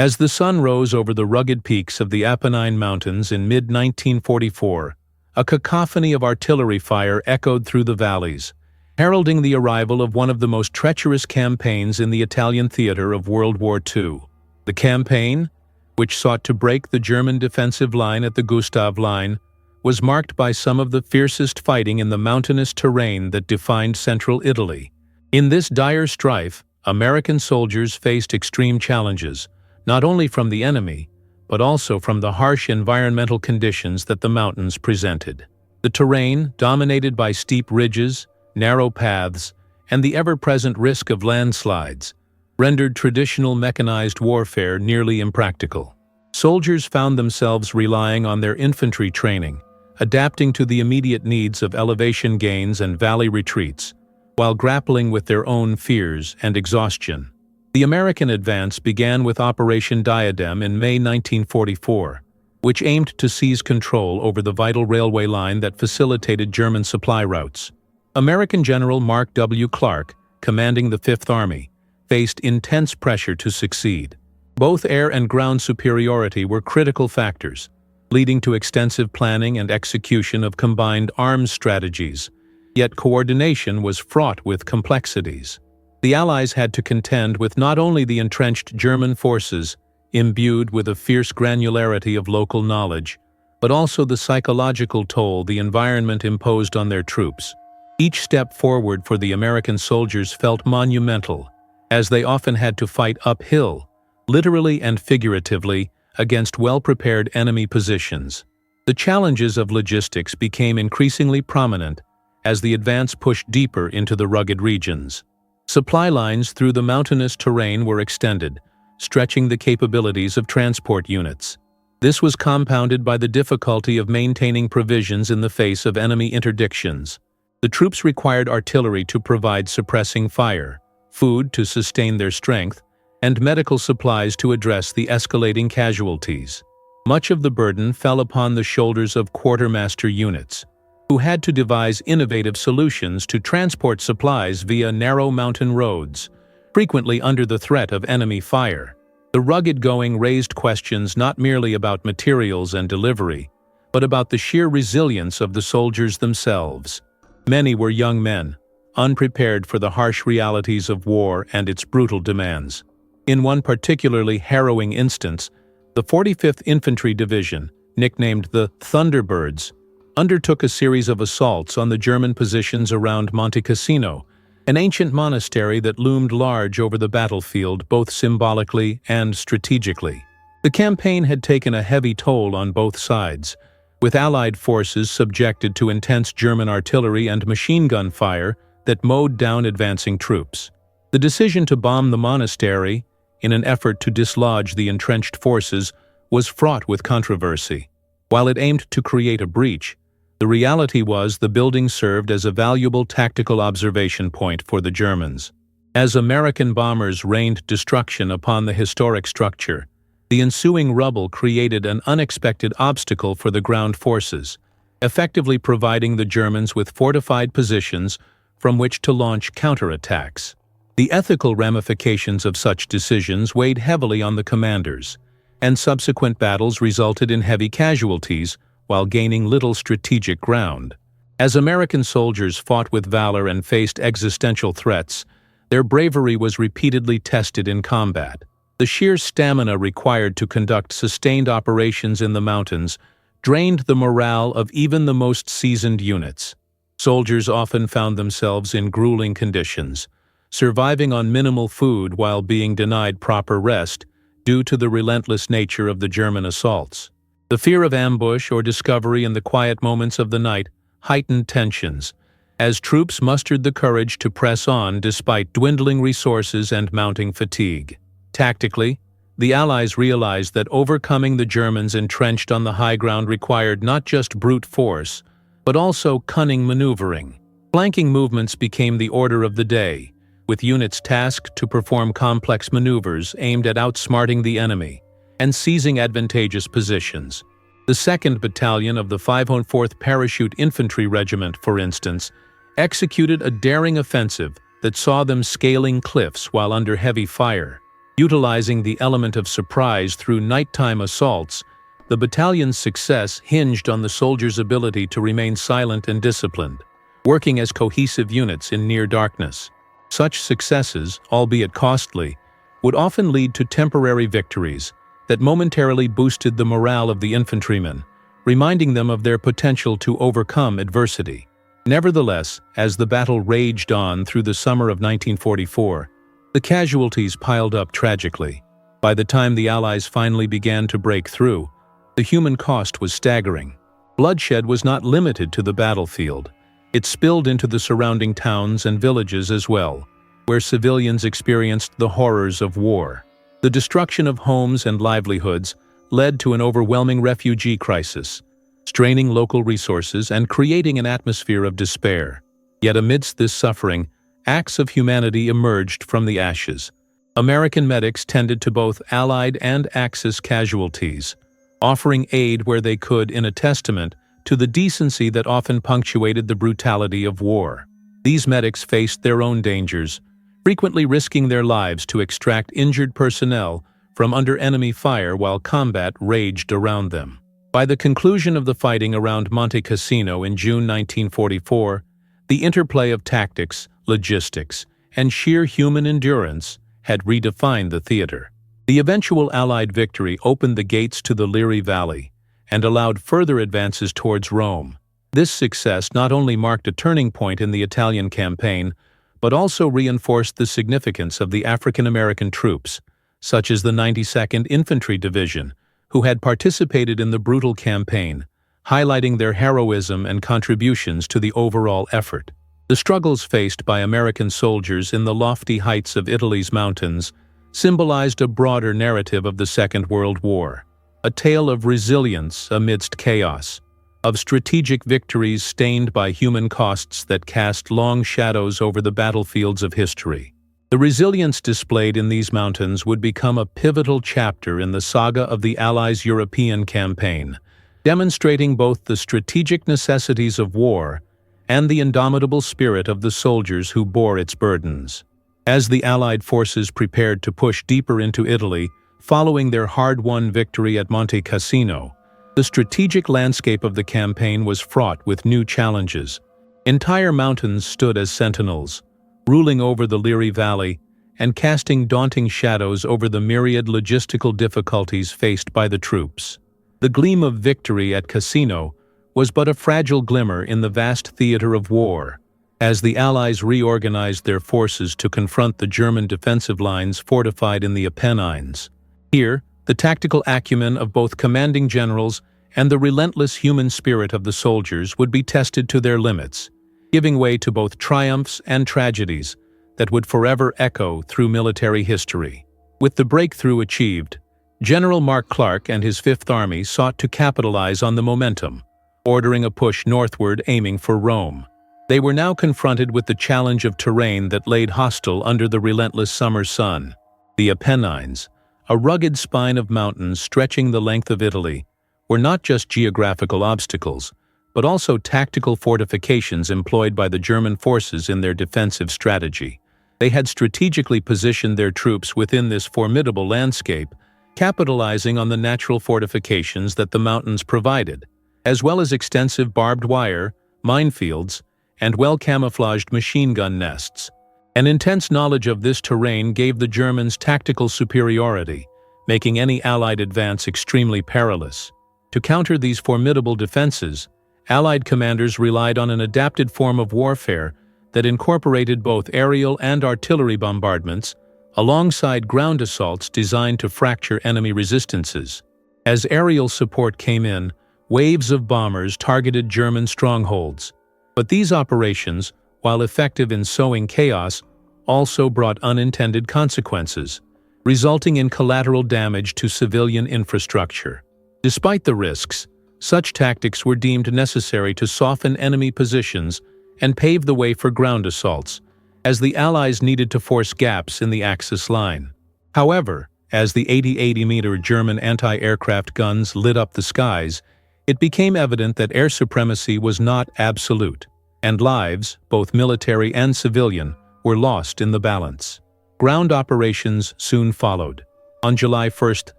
As the sun rose over the rugged peaks of the Apennine Mountains in mid-1944, a cacophony of artillery fire echoed through the valleys, heralding the arrival of one of the most treacherous campaigns in the Italian theater of World War II. The campaign, which sought to break the German defensive line at the Gustav Line, was marked by some of the fiercest fighting in the mountainous terrain that defined central Italy. In this dire strife, American soldiers faced extreme challenges, not only from the enemy, but also from the harsh environmental conditions that the mountains presented. The terrain, dominated by steep ridges, narrow paths, and the ever-present risk of landslides, rendered traditional mechanized warfare nearly impractical. Soldiers found themselves relying on their infantry training, adapting to the immediate needs of elevation gains and valley retreats, while grappling with their own fears and exhaustion. The American advance began with Operation Diadem in May 1944, which aimed to seize control over the vital railway line that facilitated German supply routes. American General Mark W. Clark, commanding the Fifth Army, faced intense pressure to succeed. Both air and ground superiority were critical factors, leading to extensive planning and execution of combined arms strategies, yet coordination was fraught with complexities. The Allies had to contend with not only the entrenched German forces, imbued with a fierce granularity of local knowledge, but also the psychological toll the environment imposed on their troops. Each step forward for the American soldiers felt monumental, as they often had to fight uphill, literally and figuratively, against well-prepared enemy positions. The challenges of logistics became increasingly prominent as the advance pushed deeper into the rugged regions. Supply lines through the mountainous terrain were extended, stretching the capabilities of transport units. This was compounded by the difficulty of maintaining provisions in the face of enemy interdictions. The troops required artillery to provide suppressing fire, food to sustain their strength, and medical supplies to address the escalating casualties. Much of the burden fell upon the shoulders of quartermaster units, who had to devise innovative solutions to transport supplies via narrow mountain roads, frequently under the threat of enemy fire. The rugged going raised questions not merely about materials and delivery, but about the sheer resilience of the soldiers themselves. Many were young men, unprepared for the harsh realities of war and its brutal demands. In one particularly harrowing instance, the 45th Infantry Division, nicknamed the Thunderbirds, undertook a series of assaults on the German positions around Monte Cassino, an ancient monastery that loomed large over the battlefield both symbolically and strategically. The campaign had taken a heavy toll on both sides, with Allied forces subjected to intense German artillery and machine gun fire that mowed down advancing troops. The decision to bomb the monastery, in an effort to dislodge the entrenched forces, was fraught with controversy. While it aimed to create a breach, the reality was the building served as a valuable tactical observation point for the Germans. As American bombers rained destruction upon the historic structure, the ensuing rubble created an unexpected obstacle for the ground forces, effectively providing the Germans with fortified positions from which to launch counterattacks. The ethical ramifications of such decisions weighed heavily on the commanders, and subsequent battles resulted in heavy casualties while gaining little strategic ground. As American soldiers fought with valor and faced existential threats, their bravery was repeatedly tested in combat. The sheer stamina required to conduct sustained operations in the mountains drained the morale of even the most seasoned units. Soldiers often found themselves in grueling conditions, surviving on minimal food while being denied proper rest due to the relentless nature of the German assaults. The fear of ambush or discovery in the quiet moments of the night heightened tensions, as troops mustered the courage to press on despite dwindling resources and mounting fatigue. Tactically, the Allies realized that overcoming the Germans entrenched on the high ground required not just brute force, but also cunning maneuvering. Flanking movements became the order of the day, with units tasked to perform complex maneuvers aimed at outsmarting the enemy and seizing advantageous positions. The 2nd Battalion of the 504th Parachute Infantry Regiment, for instance, executed a daring offensive that saw them scaling cliffs while under heavy fire. Utilizing the element of surprise through nighttime assaults, the battalion's success hinged on the soldiers' ability to remain silent and disciplined, working as cohesive units in near darkness. Such successes, albeit costly, would often lead to temporary victories that momentarily boosted the morale of the infantrymen, reminding them of their potential to overcome adversity. Nevertheless, as the battle raged on through the summer of 1944, the casualties piled up tragically. By the time the Allies finally began to break through, the human cost was staggering. Bloodshed was not limited to the battlefield. It spilled into the surrounding towns and villages as well, where civilians experienced the horrors of war. The destruction of homes and livelihoods led to an overwhelming refugee crisis, straining local resources and creating an atmosphere of despair. Yet amidst this suffering, acts of humanity emerged from the ashes. American medics tended to both Allied and Axis casualties, offering aid where they could in a testament to the decency that often punctuated the brutality of war. These medics faced their own dangers, frequently risking their lives to extract injured personnel from under enemy fire while combat raged around them. By the conclusion of the fighting around Monte Cassino in June 1944, the interplay of tactics, logistics, and sheer human endurance had redefined the theater. The eventual Allied victory opened the gates to the Liri Valley and allowed further advances towards Rome. This success not only marked a turning point in the Italian campaign, but also reinforced the significance of the African-American troops, such as the 92nd Infantry Division, who had participated in the brutal campaign, highlighting their heroism and contributions to the overall effort. The struggles faced by American soldiers in the lofty heights of Italy's mountains symbolized a broader narrative of the Second World War, a tale of resilience amidst chaos, of strategic victories stained by human costs that cast long shadows over the battlefields of history. The resilience displayed in these mountains would become a pivotal chapter in the saga of the Allies' European campaign, demonstrating both the strategic necessities of war and the indomitable spirit of the soldiers who bore its burdens. As the Allied forces prepared to push deeper into Italy, following their hard-won victory at Monte Cassino, the strategic landscape of the campaign was fraught with new challenges. Entire mountains stood as sentinels, ruling over the Liri Valley and casting daunting shadows over the myriad logistical difficulties faced by the troops. The gleam of victory at Cassino was but a fragile glimmer in the vast theater of war, as the Allies reorganized their forces to confront the German defensive lines fortified in the Apennines. Here, the tactical acumen of both commanding generals and the relentless human spirit of the soldiers would be tested to their limits, giving way to both triumphs and tragedies that would forever echo through military history. With the breakthrough achieved, General Mark Clark and his Fifth Army sought to capitalize on the momentum, ordering a push northward aiming for Rome. They were now confronted with the challenge of terrain that laid hostile under the relentless summer sun. The Apennines, a rugged spine of mountains stretching the length of Italy, were not just geographical obstacles, but also tactical fortifications employed by the German forces in their defensive strategy. They had strategically positioned their troops within this formidable landscape, capitalizing on the natural fortifications that the mountains provided, as well as extensive barbed wire, minefields, and well-camouflaged machine gun nests. An intense knowledge of this terrain gave the Germans tactical superiority, making any Allied advance extremely perilous. To counter these formidable defenses, Allied commanders relied on an adapted form of warfare that incorporated both aerial and artillery bombardments, alongside ground assaults designed to fracture enemy resistances. As aerial support came in, waves of bombers targeted German strongholds. But these operations, while effective in sowing chaos, also brought unintended consequences, resulting in collateral damage to civilian infrastructure. Despite the risks, such tactics were deemed necessary to soften enemy positions and pave the way for ground assaults, as the Allies needed to force gaps in the Axis line. However, as the 80-meter German anti-aircraft guns lit up the skies, it became evident that air supremacy was not absolute, and lives, both military and civilian, were lost in the balance. Ground operations soon followed. On July 1,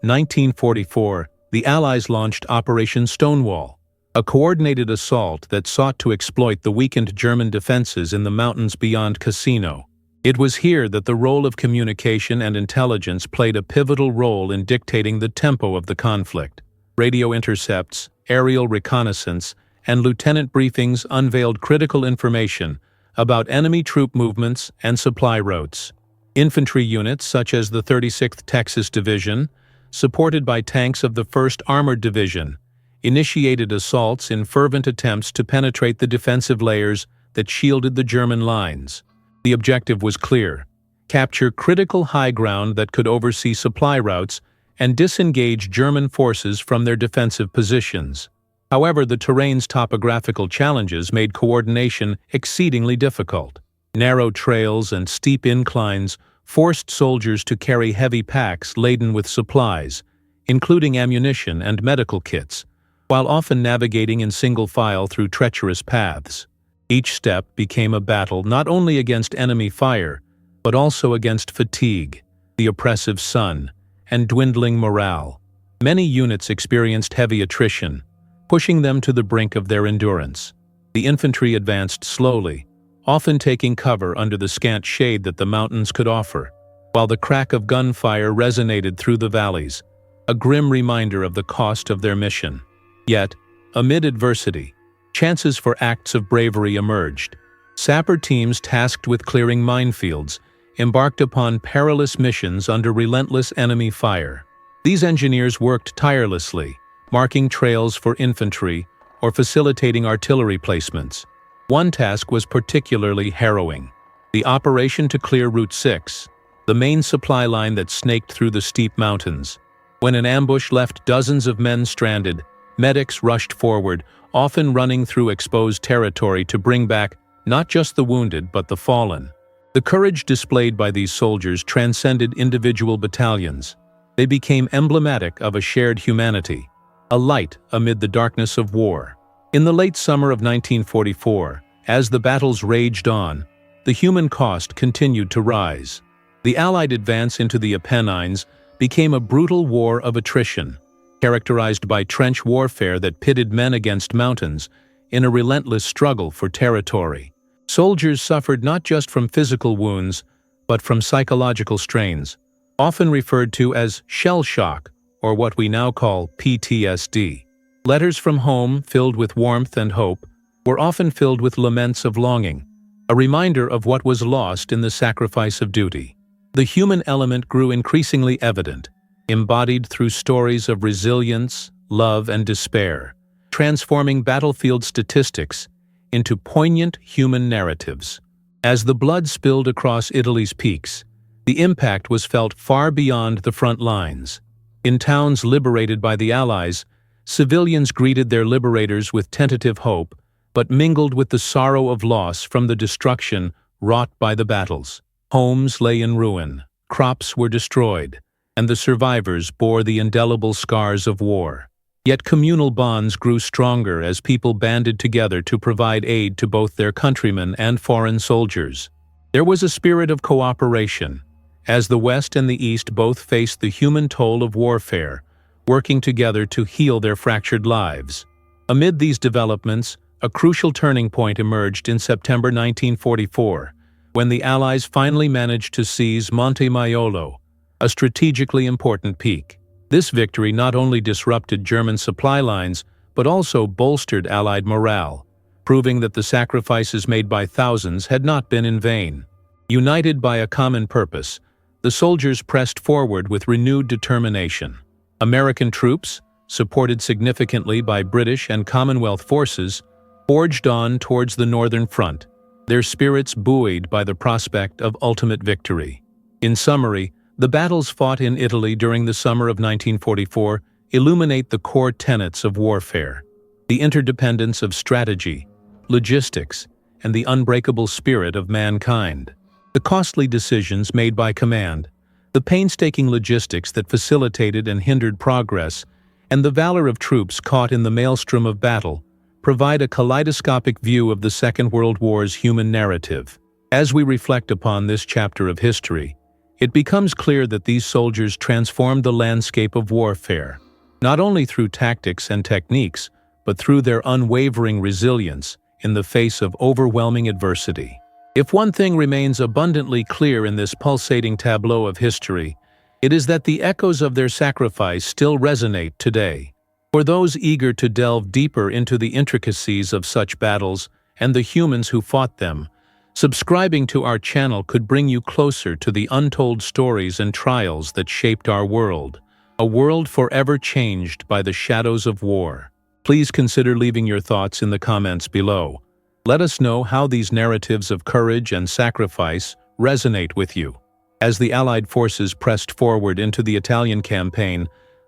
1944, the Allies launched Operation Stonewall, a coordinated assault that sought to exploit the weakened German defenses in the mountains beyond Cassino. It was here that the role of communication and intelligence played a pivotal role in dictating the tempo of the conflict. Radio intercepts, aerial reconnaissance, and lieutenant briefings unveiled critical information about enemy troop movements and supply routes. Infantry units such as the 36th Texas Division, supported by tanks of the 1st Armored Division, initiated assaults in fervent attempts to penetrate the defensive layers that shielded the German lines. The objective was clear: capture critical high ground that could oversee supply routes and disengage German forces from their defensive positions. However, the terrain's topographical challenges made coordination exceedingly difficult. Narrow trails and steep inclines forced soldiers to carry heavy packs laden with supplies, including ammunition and medical kits, while often navigating in single file through treacherous paths. Each step became a battle not only against enemy fire, but also against fatigue, the oppressive sun, and dwindling morale. Many units experienced heavy attrition, pushing them to the brink of their endurance. The infantry advanced slowly, often taking cover under the scant shade that the mountains could offer, while the crack of gunfire resonated through the valleys, a grim reminder of the cost of their mission. Yet, amid adversity, chances for acts of bravery emerged. Sapper teams tasked with clearing minefields embarked upon perilous missions under relentless enemy fire. These engineers worked tirelessly, marking trails for infantry or facilitating artillery placements. One task was particularly harrowing: the operation to clear Route 6, the main supply line that snaked through the steep mountains. When an ambush left dozens of men stranded, medics rushed forward, often running through exposed territory to bring back not just the wounded but the fallen. The courage displayed by these soldiers transcended individual battalions. They became emblematic of a shared humanity, a light amid the darkness of war. In the late summer of 1944, as the battles raged on, the human cost continued to rise. The Allied advance into the Apennines became a brutal war of attrition, characterized by trench warfare that pitted men against mountains in a relentless struggle for territory. Soldiers suffered not just from physical wounds, but from psychological strains, often referred to as shell shock, or what we now call PTSD. Letters from home, filled with warmth and hope, were often filled with laments of longing, a reminder of what was lost in the sacrifice of duty. The human element grew increasingly evident, embodied through stories of resilience, love, and despair, transforming battlefield statistics into poignant human narratives. As the blood spilled across Italy's peaks, the impact was felt far beyond the front lines. In towns liberated by the Allies, civilians greeted their liberators with tentative hope, but mingled with the sorrow of loss from the destruction wrought by the battles. Homes lay in ruin, crops were destroyed, and the survivors bore the indelible scars of war. Yet communal bonds grew stronger as people banded together to provide aid to both their countrymen and foreign soldiers. There was a spirit of cooperation, as the West and the East both faced the human toll of warfare, working together to heal their fractured lives. Amid these developments, a crucial turning point emerged in September 1944, when the Allies finally managed to seize Monte Maiolo, a strategically important peak. This victory not only disrupted German supply lines, but also bolstered Allied morale, proving that the sacrifices made by thousands had not been in vain. United by a common purpose, the soldiers pressed forward with renewed determination. American troops, supported significantly by British and Commonwealth forces, forged on towards the Northern Front, their spirits buoyed by the prospect of ultimate victory. In summary, the battles fought in Italy during the summer of 1944 illuminate the core tenets of warfare: the interdependence of strategy, logistics, and the unbreakable spirit of mankind. The costly decisions made by command, the painstaking logistics that facilitated and hindered progress, and the valor of troops caught in the maelstrom of battle provide a kaleidoscopic view of the Second World War's human narrative. As we reflect upon this chapter of history, it becomes clear that these soldiers transformed the landscape of warfare, not only through tactics and techniques, but through their unwavering resilience in the face of overwhelming adversity. If one thing remains abundantly clear in this pulsating tableau of history, it is that the echoes of their sacrifice still resonate today. For those eager to delve deeper into the intricacies of such battles and the humans who fought them, subscribing to our channel could bring you closer to the untold stories and trials that shaped our world, a world forever changed by the shadows of war. Please consider leaving your thoughts in the comments below. Let us know how these narratives of courage and sacrifice resonate with you. As the Allied forces pressed forward into the Italian campaign,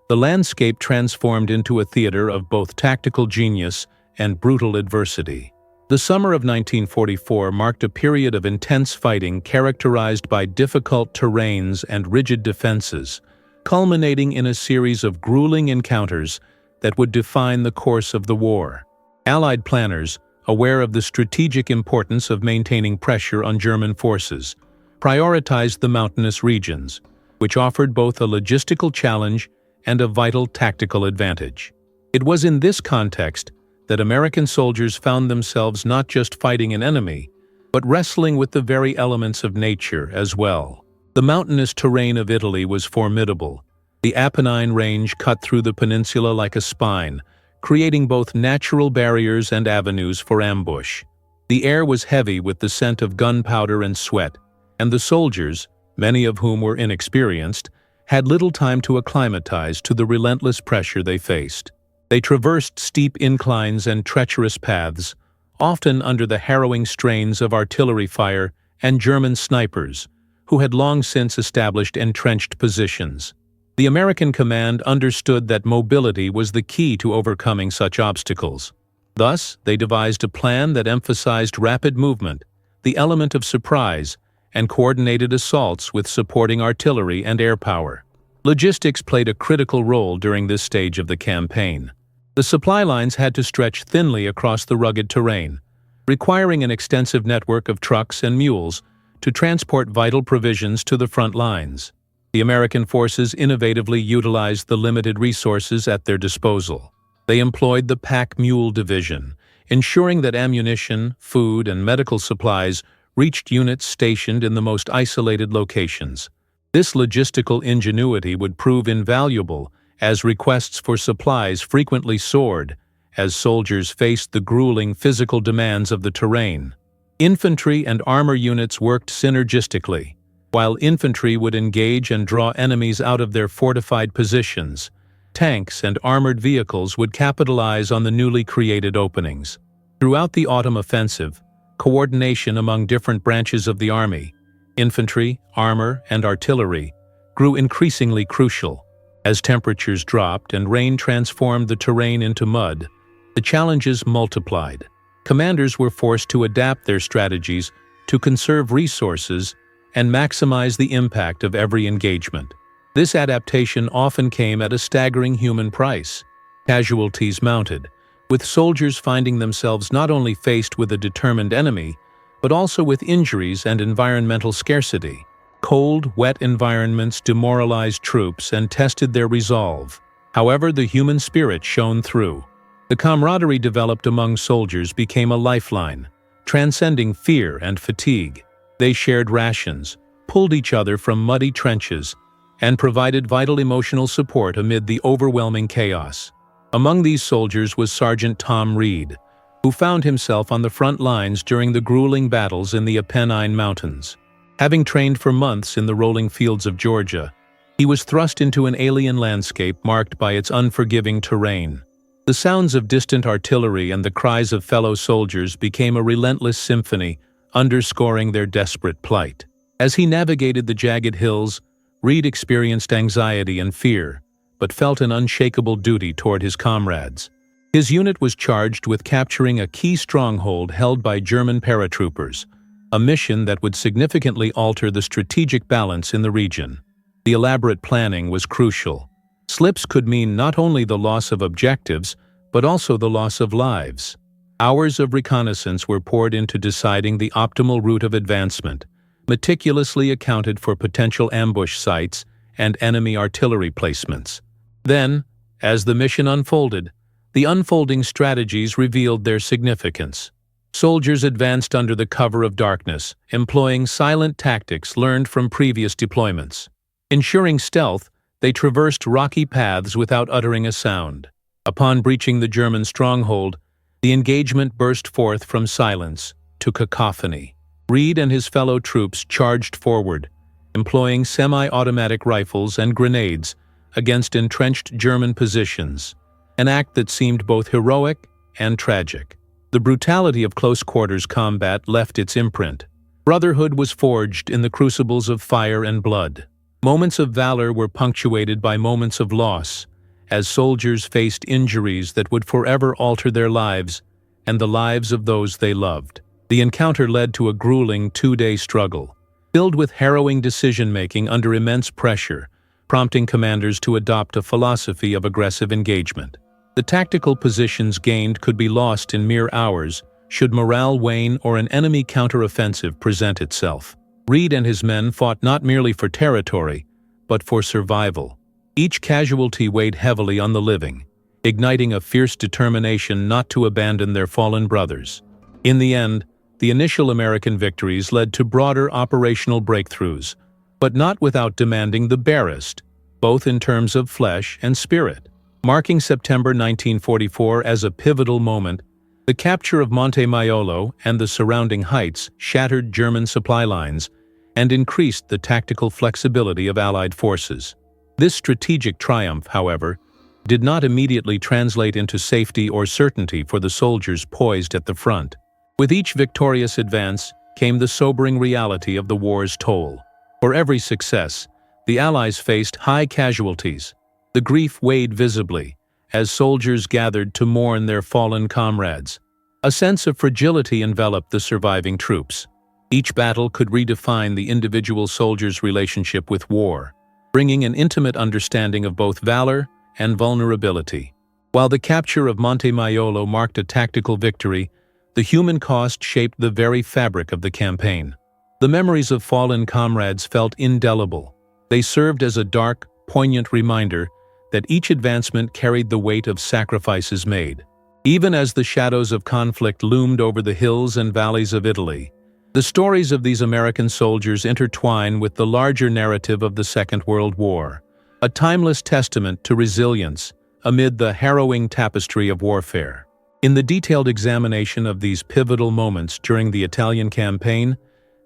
the landscape transformed into a theater of both tactical genius and brutal adversity. The summer of 1944 marked a period of intense fighting characterized by difficult terrains and rigid defenses, culminating in a series of grueling encounters that would define the course of the war. Allied planners, aware of the strategic importance of maintaining pressure on German forces, prioritized the mountainous regions, which offered both a logistical challenge and a vital tactical advantage. It was in this context that American soldiers found themselves not just fighting an enemy, but wrestling with the very elements of nature as well. The mountainous terrain of Italy was formidable. The Apennine Range cut through the peninsula like a spine, creating both natural barriers and avenues for ambush. The air was heavy with the scent of gunpowder and sweat, and the soldiers, many of whom were inexperienced, had little time to acclimatize to the relentless pressure they faced. They traversed steep inclines and treacherous paths, often under the harrowing strains of artillery fire and German snipers, who had long since established entrenched positions. The American command understood that mobility was the key to overcoming such obstacles. Thus, they devised a plan that emphasized rapid movement, the element of surprise, and coordinated assaults with supporting artillery and air power. Logistics played a critical role during this stage of the campaign. The supply lines had to stretch thinly across the rugged terrain, requiring an extensive network of trucks and mules to transport vital provisions to the front lines. The American forces innovatively utilized the limited resources at their disposal. They employed the pack mule division, ensuring that ammunition, food, and medical supplies reached units stationed in the most isolated locations. This logistical ingenuity would prove invaluable as requests for supplies frequently soared as soldiers faced the grueling physical demands of the terrain. Infantry and armor units worked synergistically. While infantry would engage and draw enemies out of their fortified positions, tanks and armored vehicles would capitalize on the newly created openings. Throughout the autumn offensive, coordination among different branches of the army, infantry, armor, and artillery, grew increasingly crucial. As temperatures dropped and rain transformed the terrain into mud, the challenges multiplied. Commanders were forced to adapt their strategies to conserve resources and maximize the impact of every engagement. This adaptation often came at a staggering human price. Casualties mounted, with soldiers finding themselves not only faced with a determined enemy, but also with injuries and environmental scarcity. Cold, wet environments demoralized troops and tested their resolve. However, the human spirit shone through. The camaraderie developed among soldiers became a lifeline, transcending fear and fatigue. They shared rations, pulled each other from muddy trenches, and provided vital emotional support amid the overwhelming chaos. Among these soldiers was Sergeant Tom Reed, who found himself on the front lines during the grueling battles in the Apennine Mountains. Having trained for months in the rolling fields of Georgia, he was thrust into an alien landscape marked by its unforgiving terrain. The sounds of distant artillery and the cries of fellow soldiers became a relentless symphony, underscoring their desperate plight. As he navigated the jagged hills, Reed experienced anxiety and fear, but felt an unshakable duty toward his comrades. His unit was charged with capturing a key stronghold held by German paratroopers, a mission that would significantly alter the strategic balance in the region. The elaborate planning was crucial. Slips could mean not only the loss of objectives, but also the loss of lives. Hours of reconnaissance were poured into deciding the optimal route of advancement, meticulously accounted for potential ambush sites and enemy artillery placements. Then, as the mission unfolded, the unfolding strategies revealed their significance. Soldiers advanced under the cover of darkness, employing silent tactics learned from previous deployments. Ensuring stealth, they traversed rocky paths without uttering a sound. Upon breaching the German stronghold, the engagement burst forth from silence to cacophony. Reed and his fellow troops charged forward, employing semi-automatic rifles and grenades against entrenched German positions, an act that seemed both heroic and tragic. The brutality of close-quarters combat left its imprint. Brotherhood was forged in the crucibles of fire and blood. Moments of valor were punctuated by moments of loss, as soldiers faced injuries that would forever alter their lives and the lives of those they loved. The encounter led to a grueling two-day struggle, filled with harrowing decision-making under immense pressure, prompting commanders to adopt a philosophy of aggressive engagement. The tactical positions gained could be lost in mere hours should morale wane or an enemy counteroffensive present itself. Reed and his men fought not merely for territory, but for survival. Each casualty weighed heavily on the living, igniting a fierce determination not to abandon their fallen brothers. In the end, the initial American victories led to broader operational breakthroughs, but not without demanding the barest, both in terms of flesh and spirit. Marking September 1944 as a pivotal moment, the capture of Monte Maiolo and the surrounding heights shattered German supply lines and increased the tactical flexibility of Allied forces. This strategic triumph, however, did not immediately translate into safety or certainty for the soldiers poised at the front. With each victorious advance came the sobering reality of the war's toll. For every success, the Allies faced high casualties. The grief weighed visibly as soldiers gathered to mourn their fallen comrades. A sense of fragility enveloped the surviving troops. Each battle could redefine the individual soldier's relationship with war, bringing an intimate understanding of both valor and vulnerability. While the capture of Monte Maiolo marked a tactical victory, the human cost shaped the very fabric of the campaign. The memories of fallen comrades felt indelible. They served as a dark, poignant reminder that each advancement carried the weight of sacrifices made. Even as the shadows of conflict loomed over the hills and valleys of Italy, the stories of these American soldiers intertwine with the larger narrative of the Second World War, a timeless testament to resilience amid the harrowing tapestry of warfare. In the detailed examination of these pivotal moments during the Italian campaign,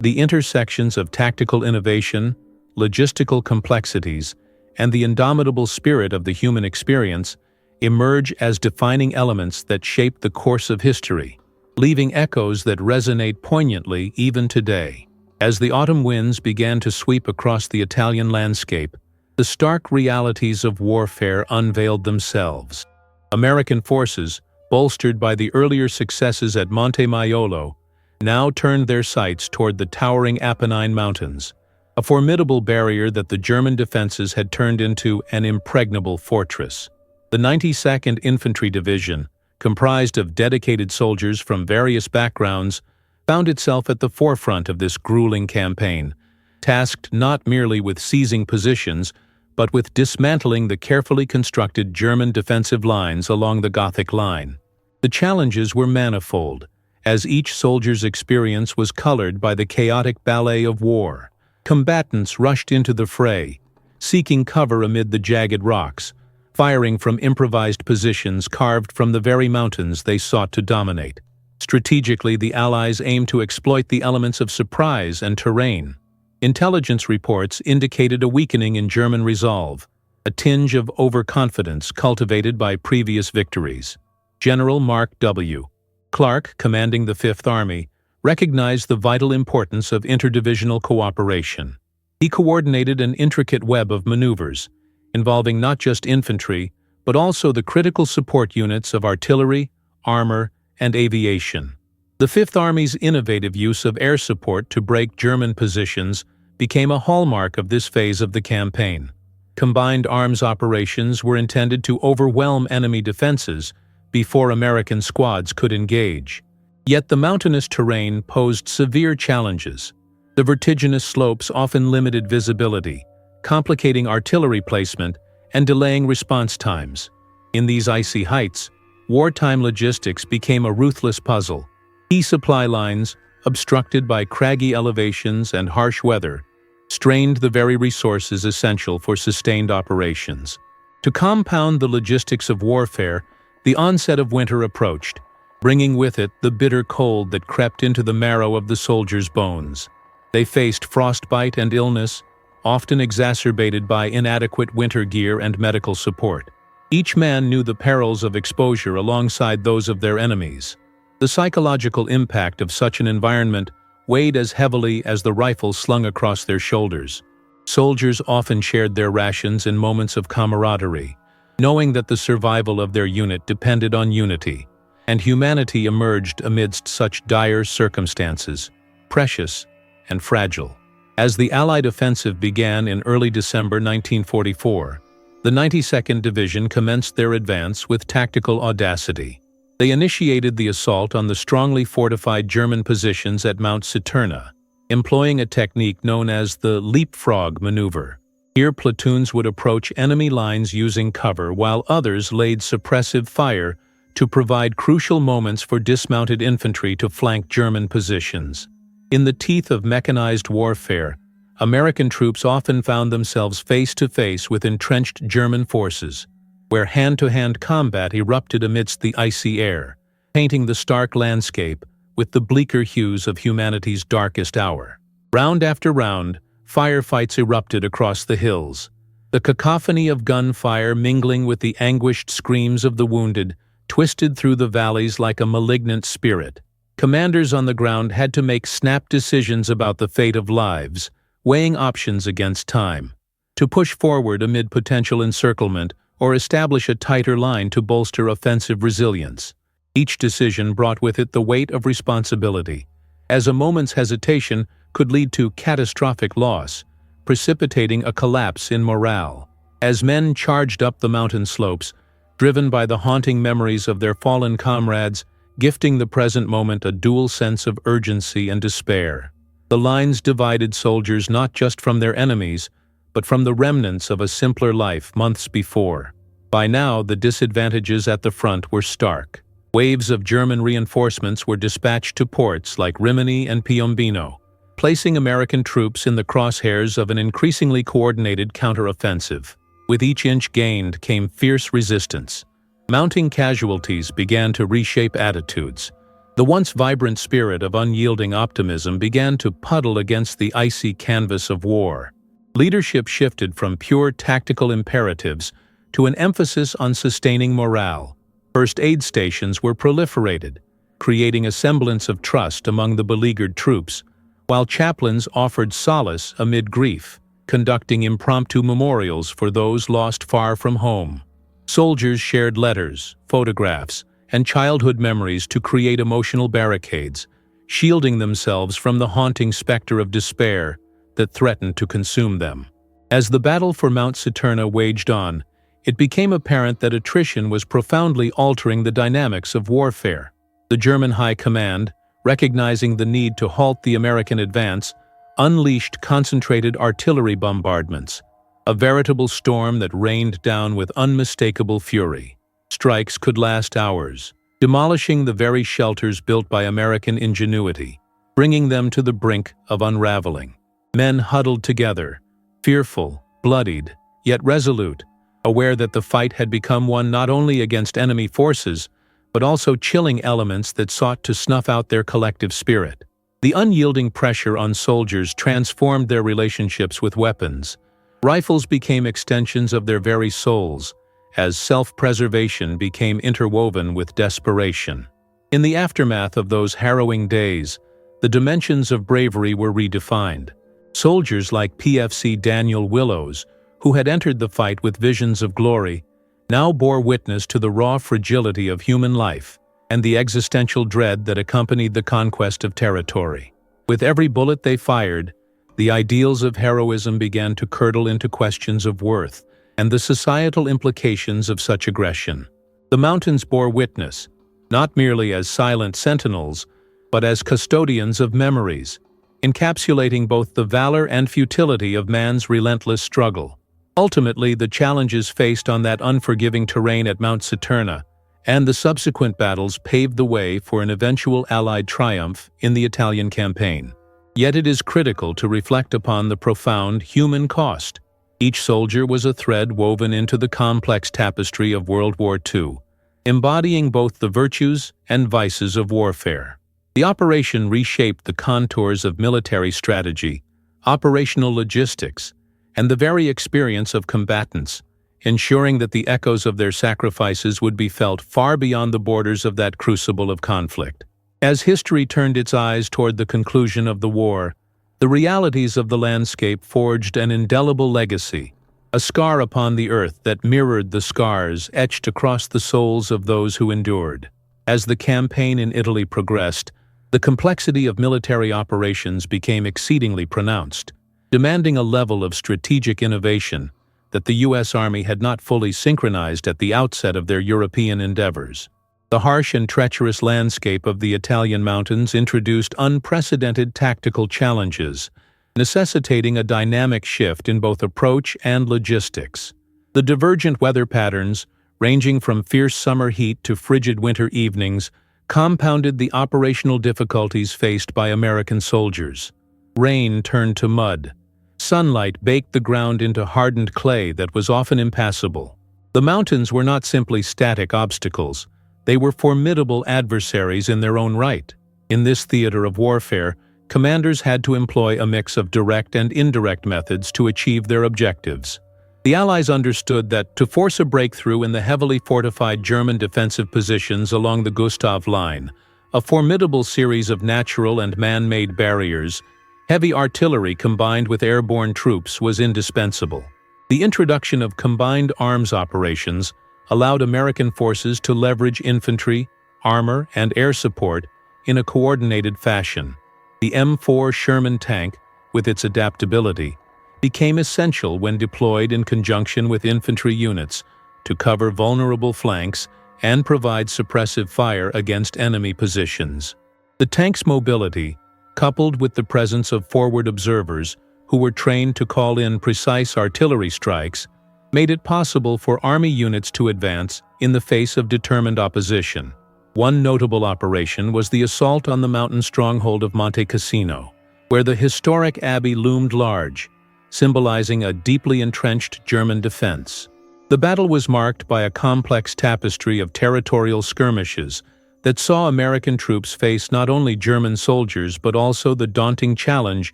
the intersections of tactical innovation, logistical complexities, and the indomitable spirit of the human experience emerge as defining elements that shape the course of history, leaving echoes that resonate poignantly even today. As the autumn winds began to sweep across the Italian landscape, the stark realities of warfare unveiled themselves. American forces, bolstered by the earlier successes at Monte Maiolo, now turned their sights toward the towering Apennine Mountains, a formidable barrier that the German defenses had turned into an impregnable fortress. The 92nd Infantry Division, comprised of dedicated soldiers from various backgrounds, found itself at the forefront of this grueling campaign, tasked not merely with seizing positions, but with dismantling the carefully constructed German defensive lines along the Gothic Line. The challenges were manifold, as each soldier's experience was colored by the chaotic ballet of war. Combatants rushed into the fray, seeking cover amid the jagged rocks, firing from improvised positions carved from the very mountains they sought to dominate. Strategically, the Allies aimed to exploit the elements of surprise and terrain. Intelligence reports indicated a weakening in German resolve, a tinge of overconfidence cultivated by previous victories. General Mark W. Clark, commanding the Fifth Army, recognized the vital importance of interdivisional cooperation. He coordinated an intricate web of maneuvers, involving not just infantry, but also the critical support units of artillery, armor, and aviation. The Fifth Army's innovative use of air support to break German positions became a hallmark of this phase of the campaign. Combined arms operations were intended to overwhelm enemy defenses before American squads could engage. Yet the mountainous terrain posed severe challenges. The vertiginous slopes often limited visibility, complicating artillery placement and delaying response times. In these icy heights, wartime logistics became a ruthless puzzle. Key supply lines, obstructed by craggy elevations and harsh weather, strained the very resources essential for sustained operations. To compound the logistics of warfare, the onset of winter approached, bringing with it the bitter cold that crept into the marrow of the soldiers' bones. They faced frostbite and illness, often exacerbated by inadequate winter gear and medical support. Each man knew the perils of exposure alongside those of their enemies. The psychological impact of such an environment weighed as heavily as the rifle slung across their shoulders. Soldiers often shared their rations in moments of camaraderie, knowing that the survival of their unit depended on unity, and humanity emerged amidst such dire circumstances, precious and fragile. As the Allied offensive began in early December 1944, the 92nd Division commenced their advance with tactical audacity. They initiated the assault on the strongly fortified German positions at Mount Citurna, employing a technique known as the leapfrog maneuver. Here, platoons would approach enemy lines using cover while others laid suppressive fire to provide crucial moments for dismounted infantry to flank German positions. In the teeth of mechanized warfare, American troops often found themselves face-to-face with entrenched German forces, where hand-to-hand combat erupted amidst the icy air, painting the stark landscape with the bleaker hues of humanity's darkest hour. Round after round, firefights erupted across the hills, the cacophony of gunfire mingling with the anguished screams of the wounded twisted through the valleys like a malignant spirit. Commanders on the ground had to make snap decisions about the fate of lives, weighing options against time. To push forward amid potential encirclement or establish a tighter line to bolster offensive resilience. Each decision brought with it the weight of responsibility, as a moment's hesitation could lead to catastrophic loss, precipitating a collapse in morale. As men charged up the mountain slopes, driven by the haunting memories of their fallen comrades, gifting the present moment a dual sense of urgency and despair. The lines divided soldiers not just from their enemies, but from the remnants of a simpler life months before. By now, the disadvantages at the front were stark. Waves of German reinforcements were dispatched to ports like Rimini and Piombino, placing American troops in the crosshairs of an increasingly coordinated counteroffensive. With each inch gained came fierce resistance. Mounting casualties began to reshape attitudes. The once vibrant spirit of unyielding optimism began to puddle against the icy canvas of war. Leadership shifted from pure tactical imperatives to an emphasis on sustaining morale. First aid stations were proliferated, creating a semblance of trust among the beleaguered troops, while chaplains offered solace amid grief, conducting impromptu memorials for those lost far from home. Soldiers shared letters, photographs, and childhood memories to create emotional barricades, shielding themselves from the haunting specter of despair that threatened to consume them. As the battle for Mount Citurna waged on, it became apparent that attrition was profoundly altering the dynamics of warfare. The German High Command, recognizing the need to halt the American advance, unleashed concentrated artillery bombardments, a veritable storm that rained down with unmistakable fury. Strikes could last hours, demolishing the very shelters built by American ingenuity, bringing them to the brink of unraveling. Men huddled together, fearful, bloodied, yet resolute, aware that the fight had become one not only against enemy forces, but also chilling elements that sought to snuff out their collective spirit. The unyielding pressure on soldiers transformed their relationships with weapons. Rifles became extensions of their very souls, as self-preservation became interwoven with desperation. In the aftermath of those harrowing days, the dimensions of bravery were redefined. Soldiers like PFC Daniel Willows, who had entered the fight with visions of glory, now bore witness to the raw fragility of human life and the existential dread that accompanied the conquest of territory. With every bullet they fired, the ideals of heroism began to curdle into questions of worth and the societal implications of such aggression. The mountains bore witness, not merely as silent sentinels, but as custodians of memories, encapsulating both the valor and futility of man's relentless struggle. Ultimately, the challenges faced on that unforgiving terrain at Mount Saturna and the subsequent battles paved the way for an eventual Allied triumph in the Italian campaign. Yet it is critical to reflect upon the profound human cost. Each soldier was a thread woven into the complex tapestry of World War II, embodying both the virtues and vices of warfare. The operation reshaped the contours of military strategy, operational logistics, and the very experience of combatants, ensuring that the echoes of their sacrifices would be felt far beyond the borders of that crucible of conflict. As history turned its eyes toward the conclusion of the war, the realities of the landscape forged an indelible legacy, a scar upon the earth that mirrored the scars etched across the souls of those who endured. As the campaign in Italy progressed, the complexity of military operations became exceedingly pronounced, demanding a level of strategic innovation that the U.S. Army had not fully synchronized at the outset of their European endeavors. The harsh and treacherous landscape of the Italian mountains introduced unprecedented tactical challenges, necessitating a dynamic shift in both approach and logistics. The divergent weather patterns, ranging from fierce summer heat to frigid winter evenings, compounded the operational difficulties faced by American soldiers. Rain turned to mud. Sunlight baked the ground into hardened clay that was often impassable. The mountains were not simply static obstacles. They were formidable adversaries in their own right. In this theater of warfare, commanders had to employ a mix of direct and indirect methods to achieve their objectives. The Allies understood that to force a breakthrough in the heavily fortified German defensive positions along the Gustav Line, a formidable series of natural and man-made barriers, heavy artillery combined with airborne troops was indispensable. The introduction of combined arms operations allowed American forces to leverage infantry, armor, and air support in a coordinated fashion. The M4 Sherman tank, with its adaptability, became essential when deployed in conjunction with infantry units to cover vulnerable flanks and provide suppressive fire against enemy positions. The tank's mobility, coupled with the presence of forward observers who were trained to call in precise artillery strikes, made it possible for Army units to advance in the face of determined opposition. One notable operation was the assault on the mountain stronghold of Monte Cassino, where the historic abbey loomed large, symbolizing a deeply entrenched German defense. The battle was marked by a complex tapestry of territorial skirmishes that saw American troops face not only German soldiers but also the daunting challenge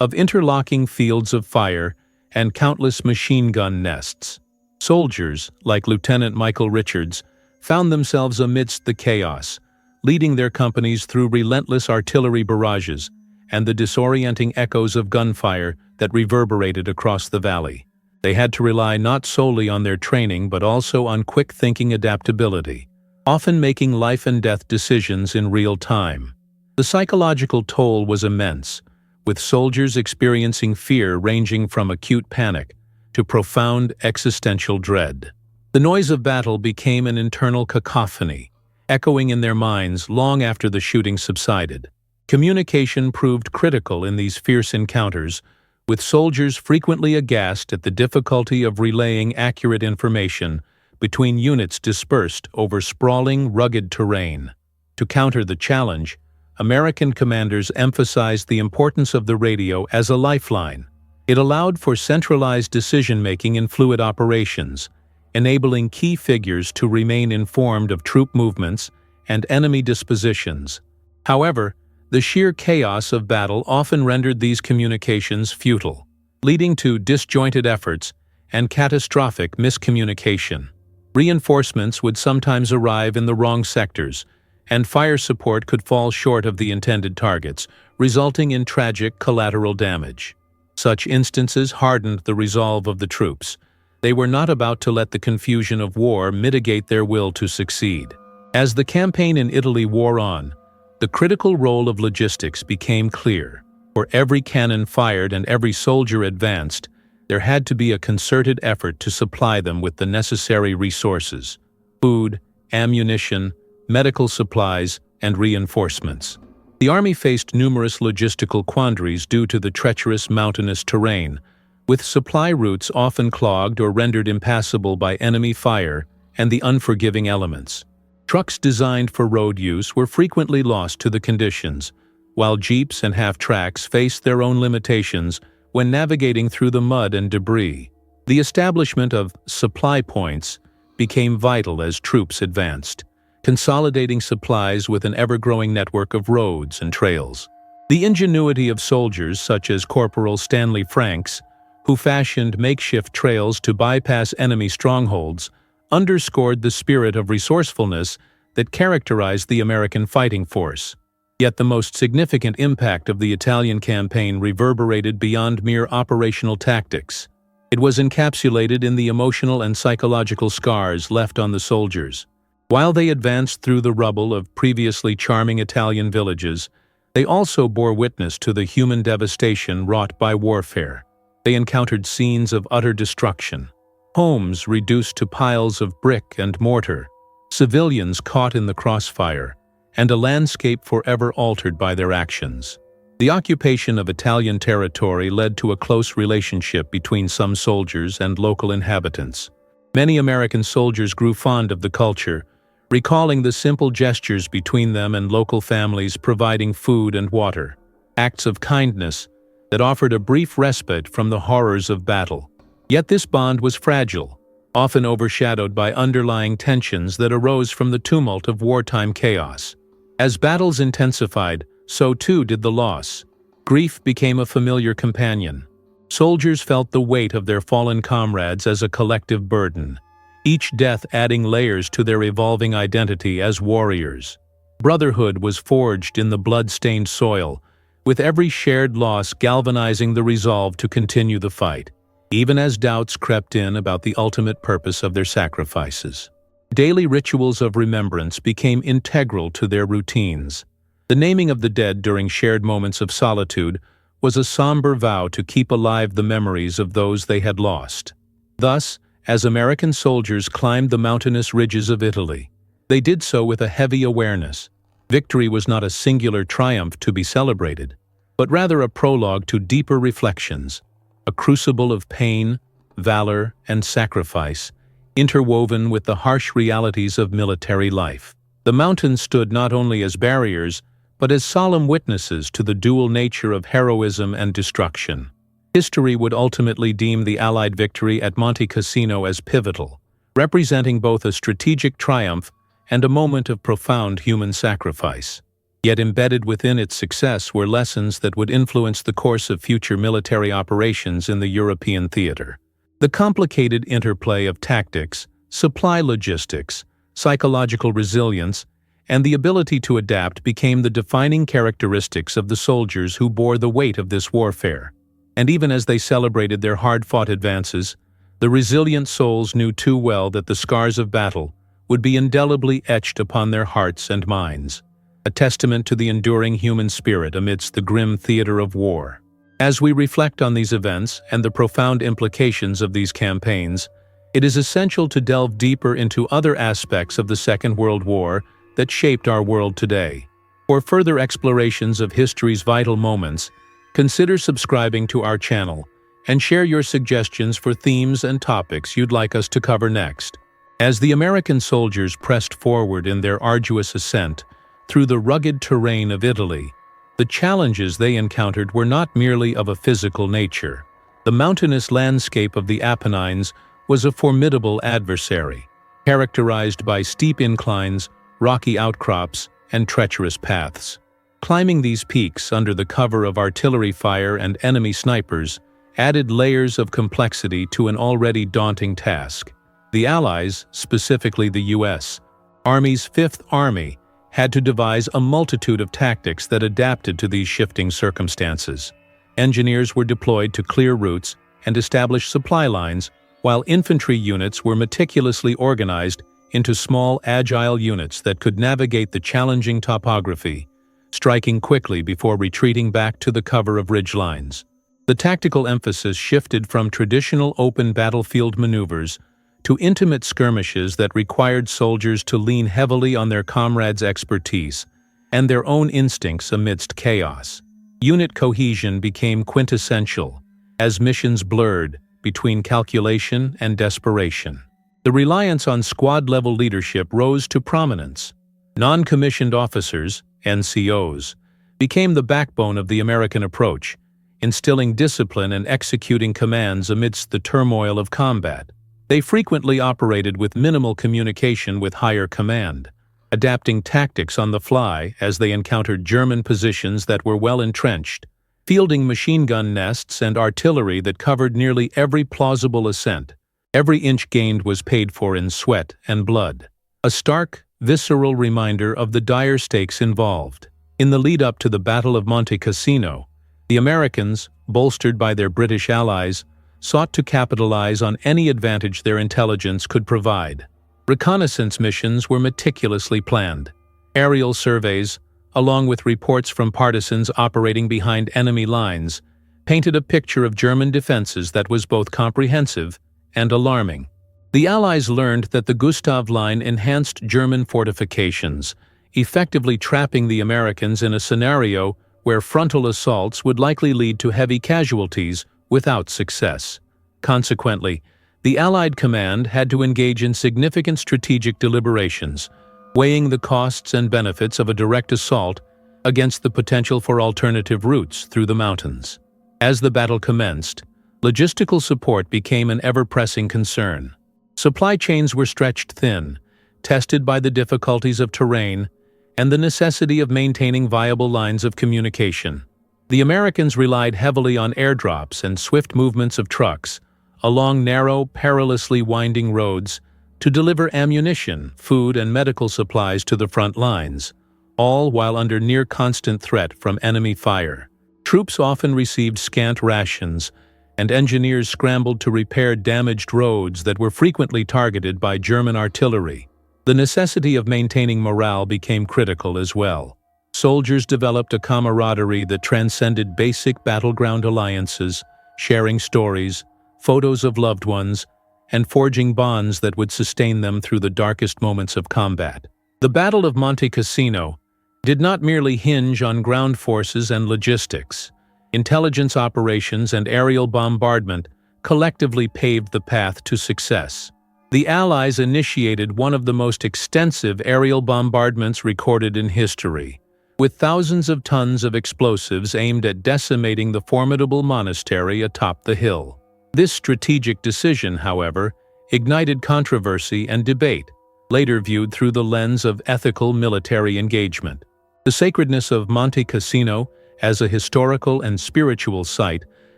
of interlocking fields of fire and countless machine gun nests. Soldiers, like Lieutenant Michael Richards, found themselves amidst the chaos, leading their companies through relentless artillery barrages and the disorienting echoes of gunfire that reverberated across the valley. They had to rely not solely on their training but also on quick-thinking adaptability, often making life-and-death decisions in real time. The psychological toll was immense, with soldiers experiencing fear ranging from acute panic to profound existential dread. The noise of battle became an internal cacophony, echoing in their minds long after the shooting subsided. Communication proved critical in these fierce encounters, with soldiers frequently aghast at the difficulty of relaying accurate information between units dispersed over sprawling, rugged terrain. To counter the challenge, American commanders emphasized the importance of the radio as a lifeline. It allowed for centralized decision-making in fluid operations, enabling key figures to remain informed of troop movements and enemy dispositions. However, the sheer chaos of battle often rendered these communications futile, leading to disjointed efforts and catastrophic miscommunication. Reinforcements would sometimes arrive in the wrong sectors, and fire support could fall short of the intended targets, resulting in tragic collateral damage. Such instances hardened the resolve of the troops. They were not about to let the confusion of war mitigate their will to succeed. As the campaign in Italy wore on, the critical role of logistics became clear. For every cannon fired and every soldier advanced, there had to be a concerted effort to supply them with the necessary resources: food, ammunition, medical supplies, and reinforcements. The army faced numerous logistical quandaries due to the treacherous mountainous terrain, with supply routes often clogged or rendered impassable by enemy fire and the unforgiving elements. Trucks designed for road use were frequently lost to the conditions, while jeeps and half-tracks faced their own limitations when navigating through the mud and debris. The establishment of supply points became vital as troops advanced, consolidating supplies with an ever-growing network of roads and trails. The ingenuity of soldiers such as Corporal Stanley Franks, who fashioned makeshift trails to bypass enemy strongholds, underscored the spirit of resourcefulness that characterized the American fighting force. Yet the most significant impact of the Italian campaign reverberated beyond mere operational tactics. It was encapsulated in the emotional and psychological scars left on the soldiers. While they advanced through the rubble of previously charming Italian villages, they also bore witness to the human devastation wrought by warfare. They encountered scenes of utter destruction, homes reduced to piles of brick and mortar, civilians caught in the crossfire, and a landscape forever altered by their actions. The occupation of Italian territory led to a close relationship between some soldiers and local inhabitants. Many American soldiers grew fond of the culture, recalling the simple gestures between them and local families providing food and water, acts of kindness that offered a brief respite from the horrors of battle. Yet this bond was fragile, often overshadowed by underlying tensions that arose from the tumult of wartime chaos. As battles intensified, so too did the loss. Grief became a familiar companion. Soldiers felt the weight of their fallen comrades as a collective burden, each death adding layers to their evolving identity as warriors. Brotherhood was forged in the blood-stained soil, with every shared loss galvanizing the resolve to continue the fight, even as doubts crept in about the ultimate purpose of their sacrifices. Daily rituals of remembrance became integral to their routines. The naming of the dead during shared moments of solitude was a somber vow to keep alive the memories of those they had lost. Thus, as American soldiers climbed the mountainous ridges of Italy, they did so with a heavy awareness. Victory was not a singular triumph to be celebrated, but rather a prologue to deeper reflections, a crucible of pain, valor, and sacrifice, interwoven with the harsh realities of military life. The mountains stood not only as barriers, but as solemn witnesses to the dual nature of heroism and destruction. History would ultimately deem the Allied victory at Monte Cassino as pivotal, representing both a strategic triumph and a moment of profound human sacrifice. Yet embedded within its success were lessons that would influence the course of future military operations in the European theater. The complicated interplay of tactics, supply logistics, psychological resilience, and the ability to adapt became the defining characteristics of the soldiers who bore the weight of this warfare. And even as they celebrated their hard-fought advances, the resilient souls knew too well that the scars of battle would be indelibly etched upon their hearts and minds, a testament to the enduring human spirit amidst the grim theater of war. As we reflect on these events and the profound implications of these campaigns, it is essential to delve deeper into other aspects of the Second World War that shaped our world today. For further explorations of history's vital moments, consider subscribing to our channel and share your suggestions for themes and topics you'd like us to cover next. As the American soldiers pressed forward in their arduous ascent through the rugged terrain of Italy, the challenges they encountered were not merely of a physical nature. The mountainous landscape of the Apennines was a formidable adversary, characterized by steep inclines, rocky outcrops, and treacherous paths. Climbing these peaks under the cover of artillery fire and enemy snipers added layers of complexity to an already daunting task. The Allies, specifically the U.S. Army's Fifth Army, had to devise a multitude of tactics that adapted to these shifting circumstances. Engineers were deployed to clear routes and establish supply lines, while infantry units were meticulously organized into small, agile units that could navigate the challenging topography, striking quickly before retreating back to the cover of ridgelines. The tactical emphasis shifted from traditional open battlefield maneuvers to intimate skirmishes that required soldiers to lean heavily on their comrades' expertise and their own instincts amidst chaos. Unit cohesion became quintessential, as missions blurred between calculation and desperation. The reliance on squad-level leadership rose to prominence. Non-commissioned officers, NCOs, became the backbone of the American approach, instilling discipline and executing commands amidst the turmoil of combat. They frequently operated with minimal communication with higher command, adapting tactics on the fly as they encountered German positions that were well entrenched, fielding machine gun nests and artillery that covered nearly every plausible ascent. Every inch gained was paid for in sweat and blood. A stark, visceral reminder of the dire stakes involved. In the lead-up to the Battle of Monte Cassino, the Americans, bolstered by their British allies, sought to capitalize on any advantage their intelligence could provide. Reconnaissance missions were meticulously planned. Aerial surveys, along with reports from partisans operating behind enemy lines, painted a picture of German defenses that was both comprehensive and alarming. The Allies learned that the Gustav Line enhanced German fortifications, effectively trapping the Americans in a scenario where frontal assaults would likely lead to heavy casualties without success. Consequently, the Allied command had to engage in significant strategic deliberations, weighing the costs and benefits of a direct assault against the potential for alternative routes through the mountains. As the battle commenced, logistical support became an ever-pressing concern. Supply chains were stretched thin, tested by the difficulties of terrain and the necessity of maintaining viable lines of communication. The Americans relied heavily on airdrops and swift movements of trucks along narrow, perilously winding roads to deliver ammunition, food, and medical supplies to the front lines, all while under near-constant threat from enemy fire. Troops often received scant rations, and engineers scrambled to repair damaged roads that were frequently targeted by German artillery. The necessity of maintaining morale became critical as well. Soldiers developed a camaraderie that transcended basic battleground alliances, sharing stories, photos of loved ones, and forging bonds that would sustain them through the darkest moments of combat. The Battle of Monte Cassino did not merely hinge on ground forces and logistics. Intelligence operations and aerial bombardment collectively paved the path to success. The Allies initiated one of the most extensive aerial bombardments recorded in history, with thousands of tons of explosives aimed at decimating the formidable monastery atop the hill. This strategic decision, however, ignited controversy and debate, later viewed through the lens of ethical military engagement. The sacredness of Monte Cassino as a historical and spiritual site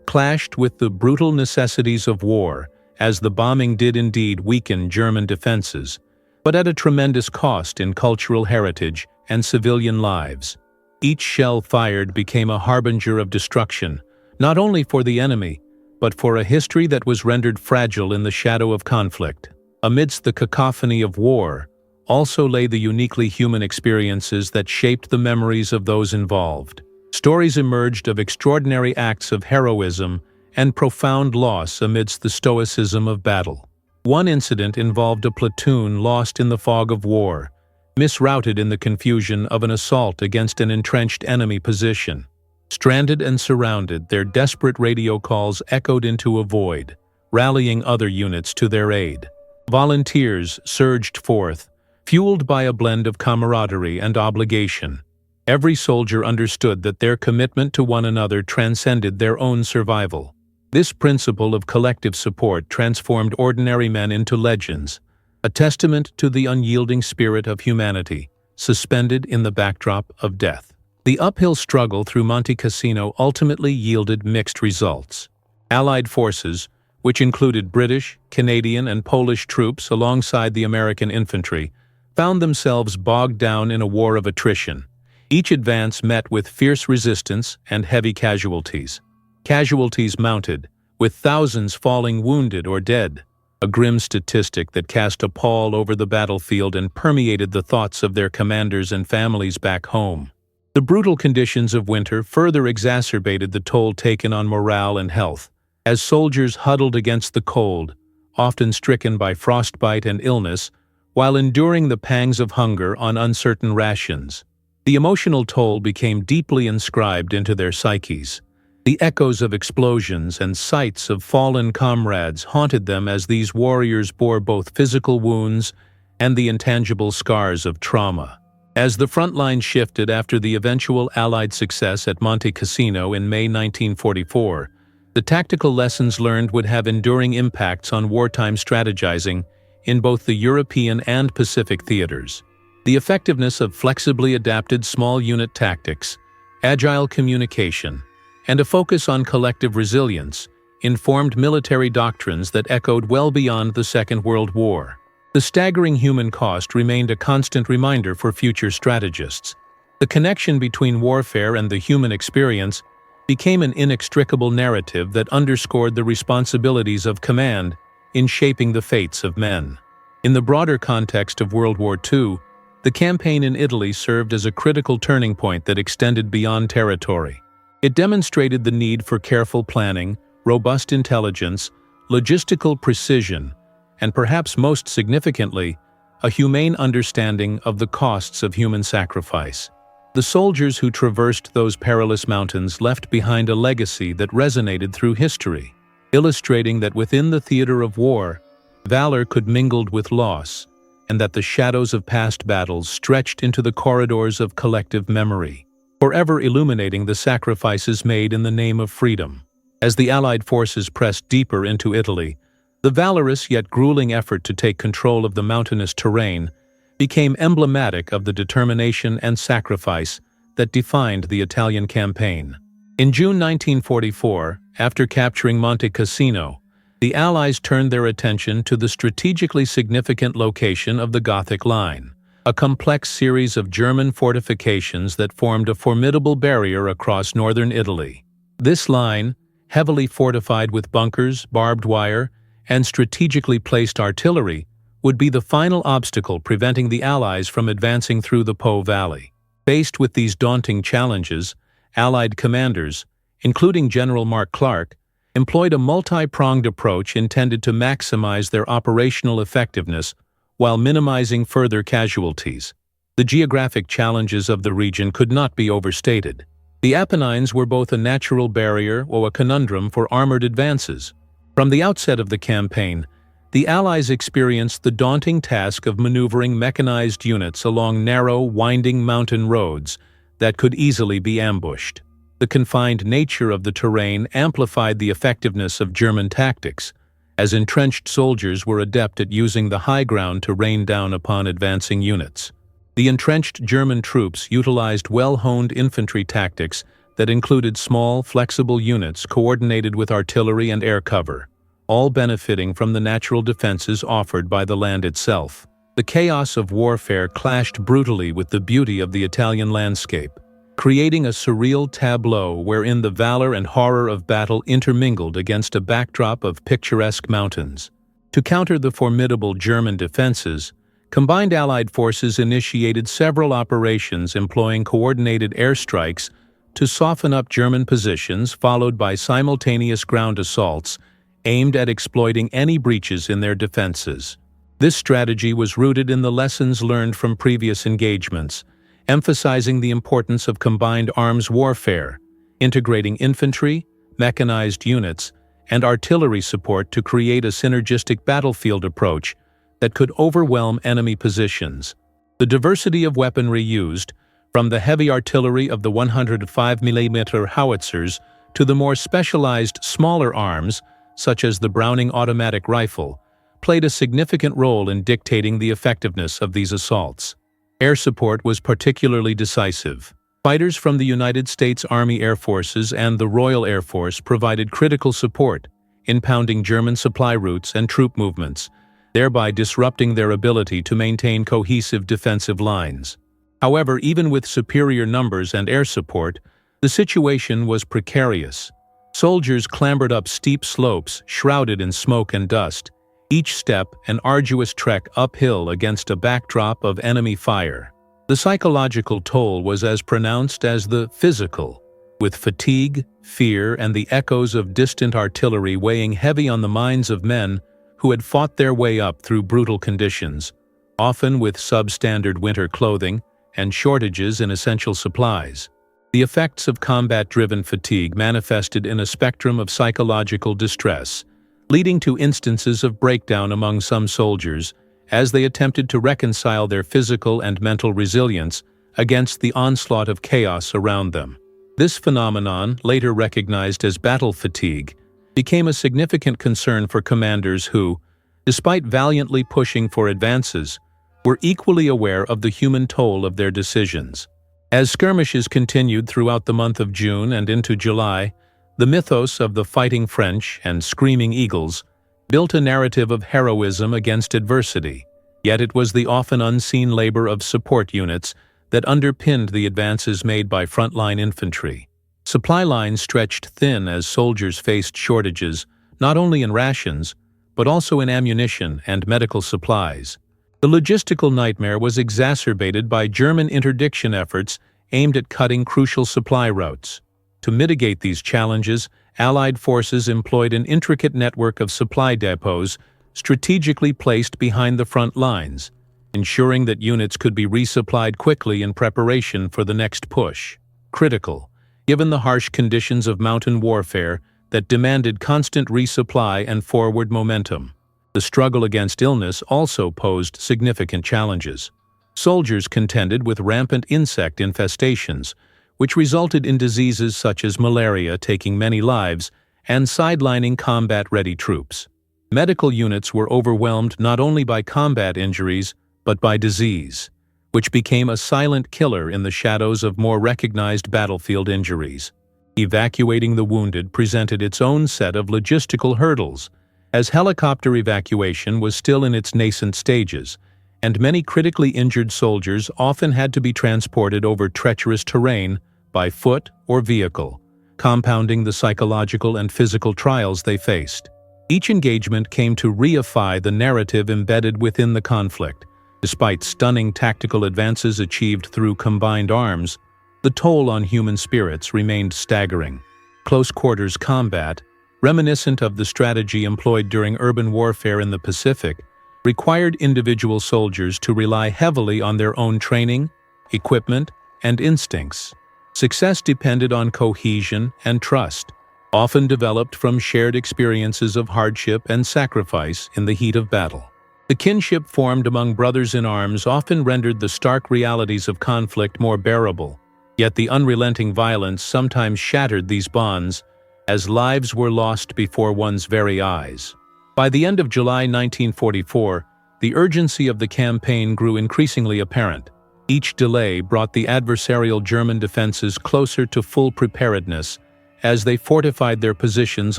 clashed with the brutal necessities of war, as the bombing did indeed weaken German defenses, but at a tremendous cost in cultural heritage and civilian lives. Each shell fired became a harbinger of destruction, not only for the enemy, but for a history that was rendered fragile in the shadow of conflict. Amidst the cacophony of war, also lay the uniquely human experiences that shaped the memories of those involved. Stories emerged of extraordinary acts of heroism and profound loss amidst the stoicism of battle. One incident involved a platoon lost in the fog of war, misrouted in the confusion of an assault against an entrenched enemy position. Stranded and surrounded, their desperate radio calls echoed into a void, rallying other units to their aid. Volunteers surged forth, fueled by a blend of camaraderie and obligation. Every soldier understood that their commitment to one another transcended their own survival. This principle of collective support transformed ordinary men into legends, a testament to the unyielding spirit of humanity, suspended in the backdrop of death. The uphill struggle through Monte Cassino ultimately yielded mixed results. Allied forces, which included British, Canadian, and Polish troops alongside the American infantry, found themselves bogged down in a war of attrition. Each advance met with fierce resistance and heavy casualties. Casualties mounted, with thousands falling wounded or dead, a grim statistic that cast a pall over the battlefield and permeated the thoughts of their commanders and families back home. The brutal conditions of winter further exacerbated the toll taken on morale and health, as soldiers huddled against the cold, often stricken by frostbite and illness, while enduring the pangs of hunger on uncertain rations. The emotional toll became deeply inscribed into their psyches. The echoes of explosions and sights of fallen comrades haunted them as these warriors bore both physical wounds and the intangible scars of trauma. As the front line shifted after the eventual Allied success at Monte Cassino in May 1944, the tactical lessons learned would have enduring impacts on wartime strategizing in both the European and Pacific theaters. The effectiveness of flexibly adapted small unit tactics, agile communication, and a focus on collective resilience informed military doctrines that echoed well beyond the Second World War. The staggering human cost remained a constant reminder for future strategists. The connection between warfare and the human experience became an inextricable narrative that underscored the responsibilities of command in shaping the fates of men. In the broader context of World War II, the campaign in Italy served as a critical turning point that extended beyond territory. It demonstrated the need for careful planning, robust intelligence, logistical precision, and perhaps most significantly, a humane understanding of the costs of human sacrifice. The soldiers who traversed those perilous mountains left behind a legacy that resonated through history, illustrating that within the theater of war, valor could mingle with loss, and that the shadows of past battles stretched into the corridors of collective memory, forever illuminating the sacrifices made in the name of freedom. As the Allied forces pressed deeper into Italy, the valorous yet grueling effort to take control of the mountainous terrain became emblematic of the determination and sacrifice that defined the Italian campaign. In June 1944, after capturing Monte Cassino, the Allies turned their attention to the strategically significant location of the Gothic Line, a complex series of German fortifications that formed a formidable barrier across northern Italy. This line, heavily fortified with bunkers, barbed wire, and strategically placed artillery, would be the final obstacle preventing the Allies from advancing through the Po Valley. Faced with these daunting challenges, Allied commanders, including General Mark Clark, employed a multi-pronged approach intended to maximize their operational effectiveness while minimizing further casualties. The geographic challenges of the region could not be overstated. The Apennines were both a natural barrier or a conundrum for armored advances. From the outset of the campaign, the Allies experienced the daunting task of maneuvering mechanized units along narrow, winding mountain roads that could easily be ambushed. The confined nature of the terrain amplified the effectiveness of German tactics, as entrenched soldiers were adept at using the high ground to rain down upon advancing units. The entrenched German troops utilized well-honed infantry tactics that included small, flexible units coordinated with artillery and air cover, all benefiting from the natural defenses offered by the land itself. The chaos of warfare clashed brutally with the beauty of the Italian landscape, creating a surreal tableau wherein the valor and horror of battle intermingled against a backdrop of picturesque mountains. To counter the formidable German defenses, combined Allied forces initiated several operations employing coordinated airstrikes to soften up German positions, followed by simultaneous ground assaults aimed at exploiting any breaches in their defenses. This strategy was rooted in the lessons learned from previous engagements, emphasizing the importance of combined arms warfare, integrating infantry, mechanized units, and artillery support to create a synergistic battlefield approach that could overwhelm enemy positions. The diversity of weaponry used, from the heavy artillery of the 105mm howitzers to the more specialized smaller arms, such as the Browning automatic rifle, played a significant role in dictating the effectiveness of these assaults. Air support was particularly decisive. Fighters from the United States Army Air Forces and the Royal Air Force provided critical support, impounding German supply routes and troop movements, thereby disrupting their ability to maintain cohesive defensive lines. However, even with superior numbers and air support, the situation was precarious. Soldiers clambered up steep slopes shrouded in smoke and dust, each step an arduous trek uphill against a backdrop of enemy fire. The psychological toll was as pronounced as the physical, with fatigue, fear, and the echoes of distant artillery weighing heavy on the minds of men who had fought their way up through brutal conditions, often with substandard winter clothing and shortages in essential supplies. The effects of combat-driven fatigue manifested in a spectrum of psychological distress, leading to instances of breakdown among some soldiers as they attempted to reconcile their physical and mental resilience against the onslaught of chaos around them. This phenomenon, later recognized as battle fatigue, became a significant concern for commanders who, despite valiantly pushing for advances, were equally aware of the human toll of their decisions. As skirmishes continued throughout the month of June and into July, the mythos of the Fighting French and Screaming Eagles built a narrative of heroism against adversity, yet it was the often unseen labor of support units that underpinned the advances made by frontline infantry. Supply lines stretched thin as soldiers faced shortages, not only in rations, but also in ammunition and medical supplies. The logistical nightmare was exacerbated by German interdiction efforts aimed at cutting crucial supply routes. To mitigate these challenges, Allied forces employed an intricate network of supply depots strategically placed behind the front lines, ensuring that units could be resupplied quickly in preparation for the next push. Critical, given the harsh conditions of mountain warfare that demanded constant resupply and forward momentum. The struggle against illness also posed significant challenges. Soldiers contended with rampant insect infestations, which resulted in diseases such as malaria taking many lives and sidelining combat-ready troops. Medical units were overwhelmed not only by combat injuries, but by disease, which became a silent killer in the shadows of more recognized battlefield injuries. Evacuating the wounded presented its own set of logistical hurdles, as helicopter evacuation was still in its nascent stages, and many critically injured soldiers often had to be transported over treacherous terrain by foot or vehicle, compounding the psychological and physical trials they faced. Each engagement came to reify the narrative embedded within the conflict. Despite stunning tactical advances achieved through combined arms, the toll on human spirits remained staggering. Close-quarters combat, reminiscent of the strategy employed during urban warfare in the Pacific, required individual soldiers to rely heavily on their own training, equipment, and instincts. Success depended on cohesion and trust, often developed from shared experiences of hardship and sacrifice in the heat of battle. The kinship formed among brothers in arms often rendered the stark realities of conflict more bearable, yet the unrelenting violence sometimes shattered these bonds as lives were lost before one's very eyes. By the end of July 1944, the urgency of the campaign grew increasingly apparent. Each delay brought the adversarial German defenses closer to full preparedness as they fortified their positions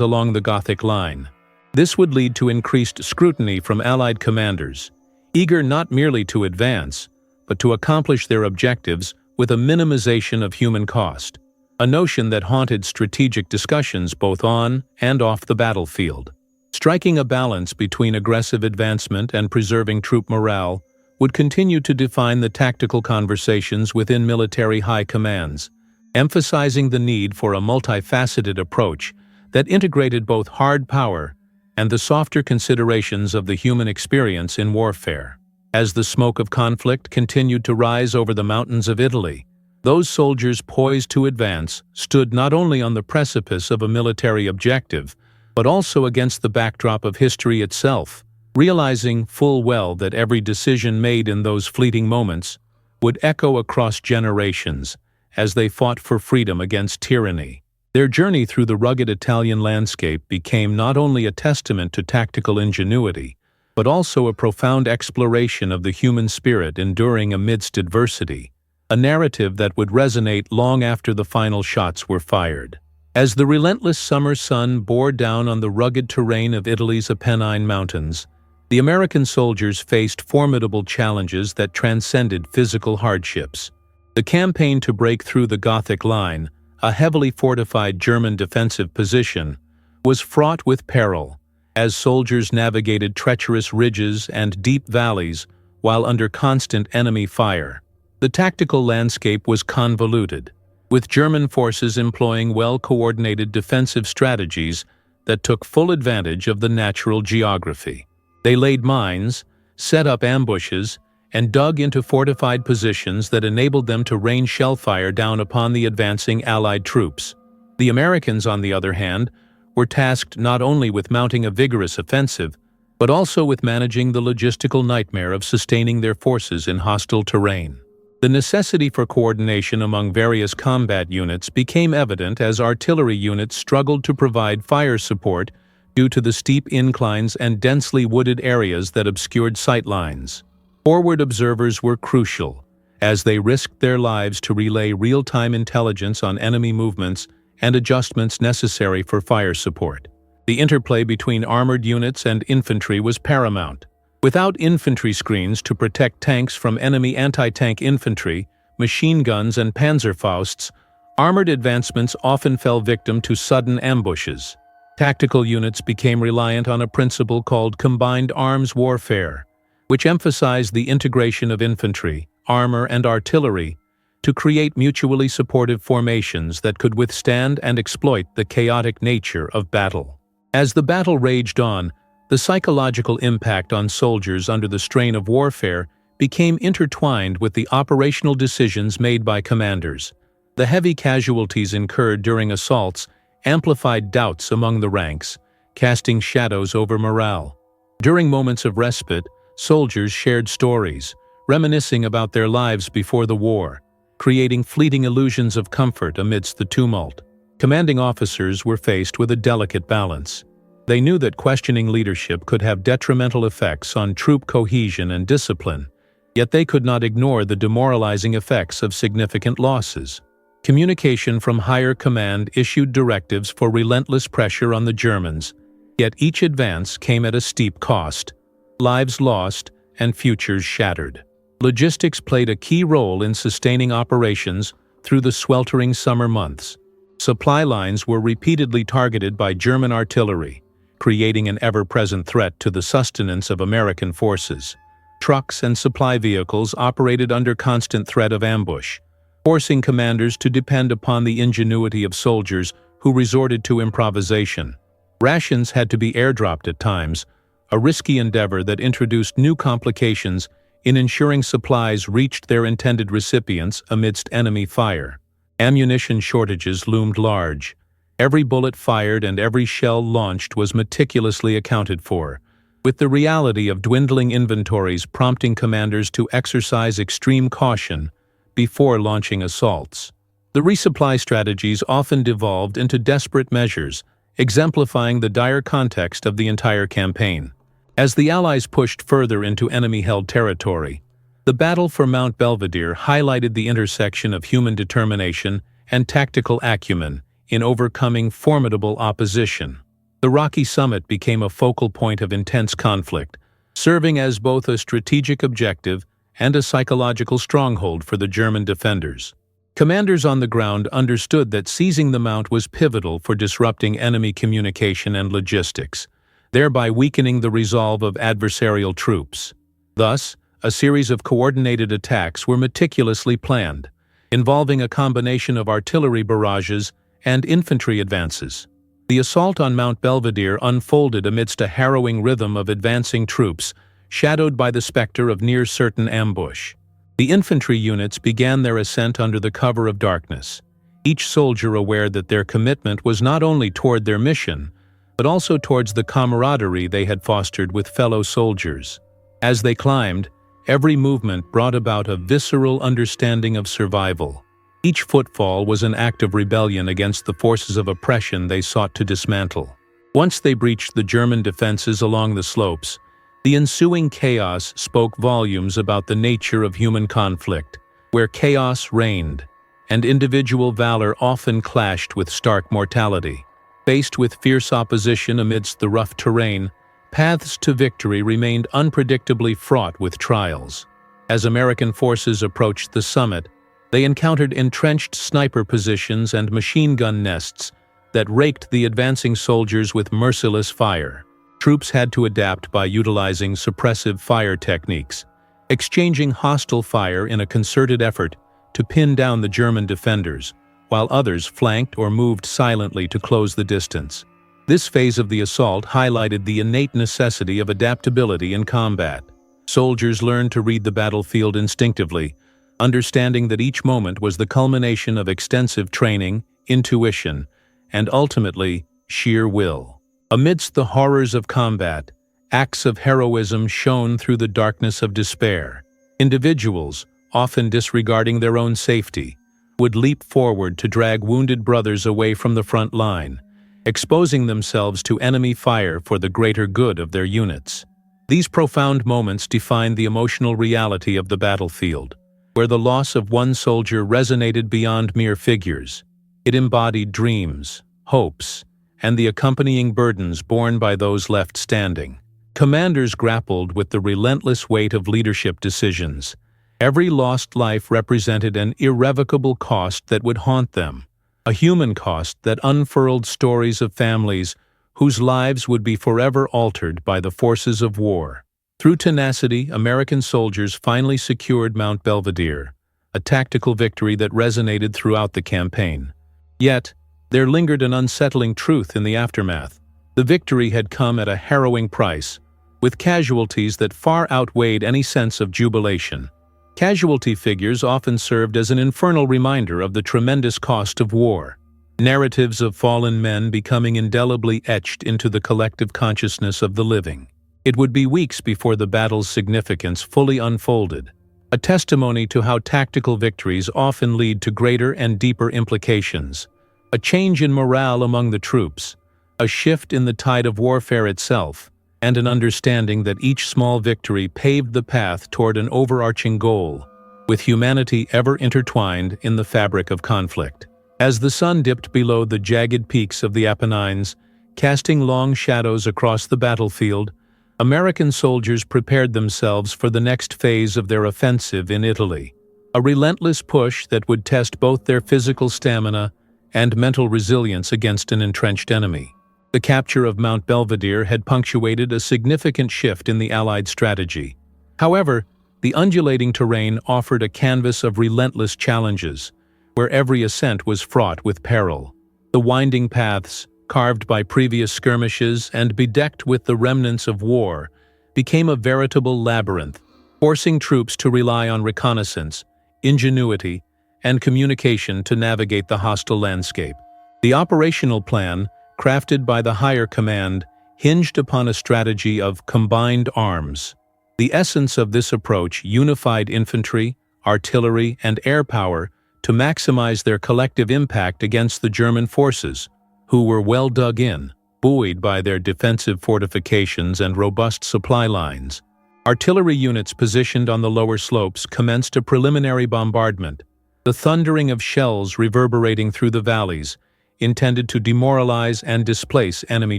along the Gothic Line. This would lead to increased scrutiny from Allied commanders, eager not merely to advance, but to accomplish their objectives with a minimization of human cost, a notion that haunted strategic discussions both on and off the battlefield. Striking a balance between aggressive advancement and preserving troop morale would continue to define the tactical conversations within military high commands, emphasizing the need for a multifaceted approach that integrated both hard power and the softer considerations of the human experience in warfare. As the smoke of conflict continued to rise over the mountains of Italy, those soldiers poised to advance stood not only on the precipice of a military objective, but also against the backdrop of history itself, realizing full well that every decision made in those fleeting moments would echo across generations as they fought for freedom against tyranny. Their journey through the rugged Italian landscape became not only a testament to tactical ingenuity, but also a profound exploration of the human spirit enduring amidst adversity, a narrative that would resonate long after the final shots were fired. As the relentless summer sun bore down on the rugged terrain of Italy's Apennine Mountains, the American soldiers faced formidable challenges that transcended physical hardships. The campaign to break through the Gothic Line, a heavily fortified German defensive position, was fraught with peril, as soldiers navigated treacherous ridges and deep valleys while under constant enemy fire. The tactical landscape was convoluted, with German forces employing well-coordinated defensive strategies that took full advantage of the natural geography. They laid mines, set up ambushes, and dug into fortified positions that enabled them to rain shellfire down upon the advancing Allied troops. The Americans, on the other hand, were tasked not only with mounting a vigorous offensive, but also with managing the logistical nightmare of sustaining their forces in hostile terrain. The necessity for coordination among various combat units became evident as artillery units struggled to provide fire support due to the steep inclines and densely wooded areas that obscured sight lines. Forward observers were crucial, as they risked their lives to relay real-time intelligence on enemy movements and adjustments necessary for fire support. The interplay between armored units and infantry was paramount. Without infantry screens to protect tanks from enemy anti-tank infantry, machine guns and Panzerfausts, armored advancements often fell victim to sudden ambushes. Tactical units became reliant on a principle called combined arms warfare, which emphasized the integration of infantry, armor, and artillery to create mutually supportive formations that could withstand and exploit the chaotic nature of battle. As the battle raged on, the psychological impact on soldiers under the strain of warfare became intertwined with the operational decisions made by commanders. The heavy casualties incurred during assaults amplified doubts among the ranks, casting shadows over morale. During moments of respite, soldiers shared stories, reminiscing about their lives before the war, creating fleeting illusions of comfort amidst the tumult. Commanding officers were faced with a delicate balance. They knew that questioning leadership could have detrimental effects on troop cohesion and discipline, yet they could not ignore the demoralizing effects of significant losses. Communication from higher command issued directives for relentless pressure on the Germans, yet each advance came at a steep cost: lives lost and futures shattered. Logistics played a key role in sustaining operations through the sweltering summer months. Supply lines were repeatedly targeted by German artillery, creating an ever-present threat to the sustenance of American forces. Trucks and supply vehicles operated under constant threat of ambush, forcing commanders to depend upon the ingenuity of soldiers who resorted to improvisation. Rations had to be airdropped at times, a risky endeavor that introduced new complications in ensuring supplies reached their intended recipients amidst enemy fire. Ammunition shortages loomed large. Every bullet fired and every shell launched was meticulously accounted for, with the reality of dwindling inventories prompting commanders to exercise extreme caution before launching assaults. The resupply strategies often devolved into desperate measures, exemplifying the dire context of the entire campaign. As the Allies pushed further into enemy-held territory, the battle for Mount Belvedere highlighted the intersection of human determination and tactical acumen in overcoming formidable opposition. The rocky summit became a focal point of intense conflict, serving as both a strategic objective and a psychological stronghold for the German defenders. Commanders on the ground understood that seizing the mount was pivotal for disrupting enemy communication and logistics, thereby weakening the resolve of adversarial troops. Thus, a series of coordinated attacks were meticulously planned, involving a combination of artillery barrages and infantry advances. The assault on Mount Belvedere unfolded amidst a harrowing rhythm of advancing troops, shadowed by the specter of near-certain ambush. The infantry units began their ascent under the cover of darkness, each soldier aware that their commitment was not only toward their mission, but also towards the camaraderie they had fostered with fellow soldiers. As they climbed, every movement brought about a visceral understanding of survival. Each footfall was an act of rebellion against the forces of oppression they sought to dismantle. Once they breached the German defenses along the slopes, the ensuing chaos spoke volumes about the nature of human conflict, where chaos reigned, and individual valor often clashed with stark mortality. Faced with fierce opposition amidst the rough terrain, paths to victory remained unpredictably fraught with trials. As American forces approached the summit, they encountered entrenched sniper positions and machine gun nests that raked the advancing soldiers with merciless fire. Troops had to adapt by utilizing suppressive fire techniques, exchanging hostile fire in a concerted effort to pin down the German defenders, while others flanked or moved silently to close the distance. This phase of the assault highlighted the innate necessity of adaptability in combat. Soldiers learned to read the battlefield instinctively, understanding that each moment was the culmination of extensive training, intuition, and ultimately, sheer will. Amidst the horrors of combat, acts of heroism shone through the darkness of despair. Individuals, often disregarding their own safety, would leap forward to drag wounded brothers away from the front line, exposing themselves to enemy fire for the greater good of their units. These profound moments defined the emotional reality of the battlefield, where the loss of one soldier resonated beyond mere figures. It embodied dreams, hopes, and the accompanying burdens borne by those left standing. Commanders grappled with the relentless weight of leadership decisions. Every lost life represented an irrevocable cost that would haunt them, a human cost that unfurled stories of families whose lives would be forever altered by the forces of war. Through tenacity, American soldiers finally secured Mount Belvedere, a tactical victory that resonated throughout the campaign. Yet, there lingered an unsettling truth in the aftermath. The victory had come at a harrowing price, with casualties that far outweighed any sense of jubilation. Casualty figures often served as an infernal reminder of the tremendous cost of war, narratives of fallen men becoming indelibly etched into the collective consciousness of the living. It would be weeks before the battle's significance fully unfolded, a testimony to how tactical victories often lead to greater and deeper implications, a change in morale among the troops, a shift in the tide of warfare itself, and an understanding that each small victory paved the path toward an overarching goal, with humanity ever intertwined in the fabric of conflict. As the sun dipped below the jagged peaks of the Apennines, casting long shadows across the battlefield, American soldiers prepared themselves for the next phase of their offensive in Italy, a relentless push that would test both their physical stamina and mental resilience against an entrenched enemy. The capture of Mount Belvedere had punctuated a significant shift in the Allied strategy. However, the undulating terrain offered a canvas of relentless challenges, where every ascent was fraught with peril. The winding paths, carved by previous skirmishes and bedecked with the remnants of war, became a veritable labyrinth, forcing troops to rely on reconnaissance, ingenuity, and communication to navigate the hostile landscape. The operational plan, crafted by the higher command, hinged upon a strategy of combined arms. The essence of this approach unified infantry, artillery, and air power to maximize their collective impact against the German forces, who were well dug in, buoyed by their defensive fortifications and robust supply lines. Artillery units positioned on the lower slopes commenced a preliminary bombardment, the thundering of shells reverberating through the valleys, intended to demoralize and displace enemy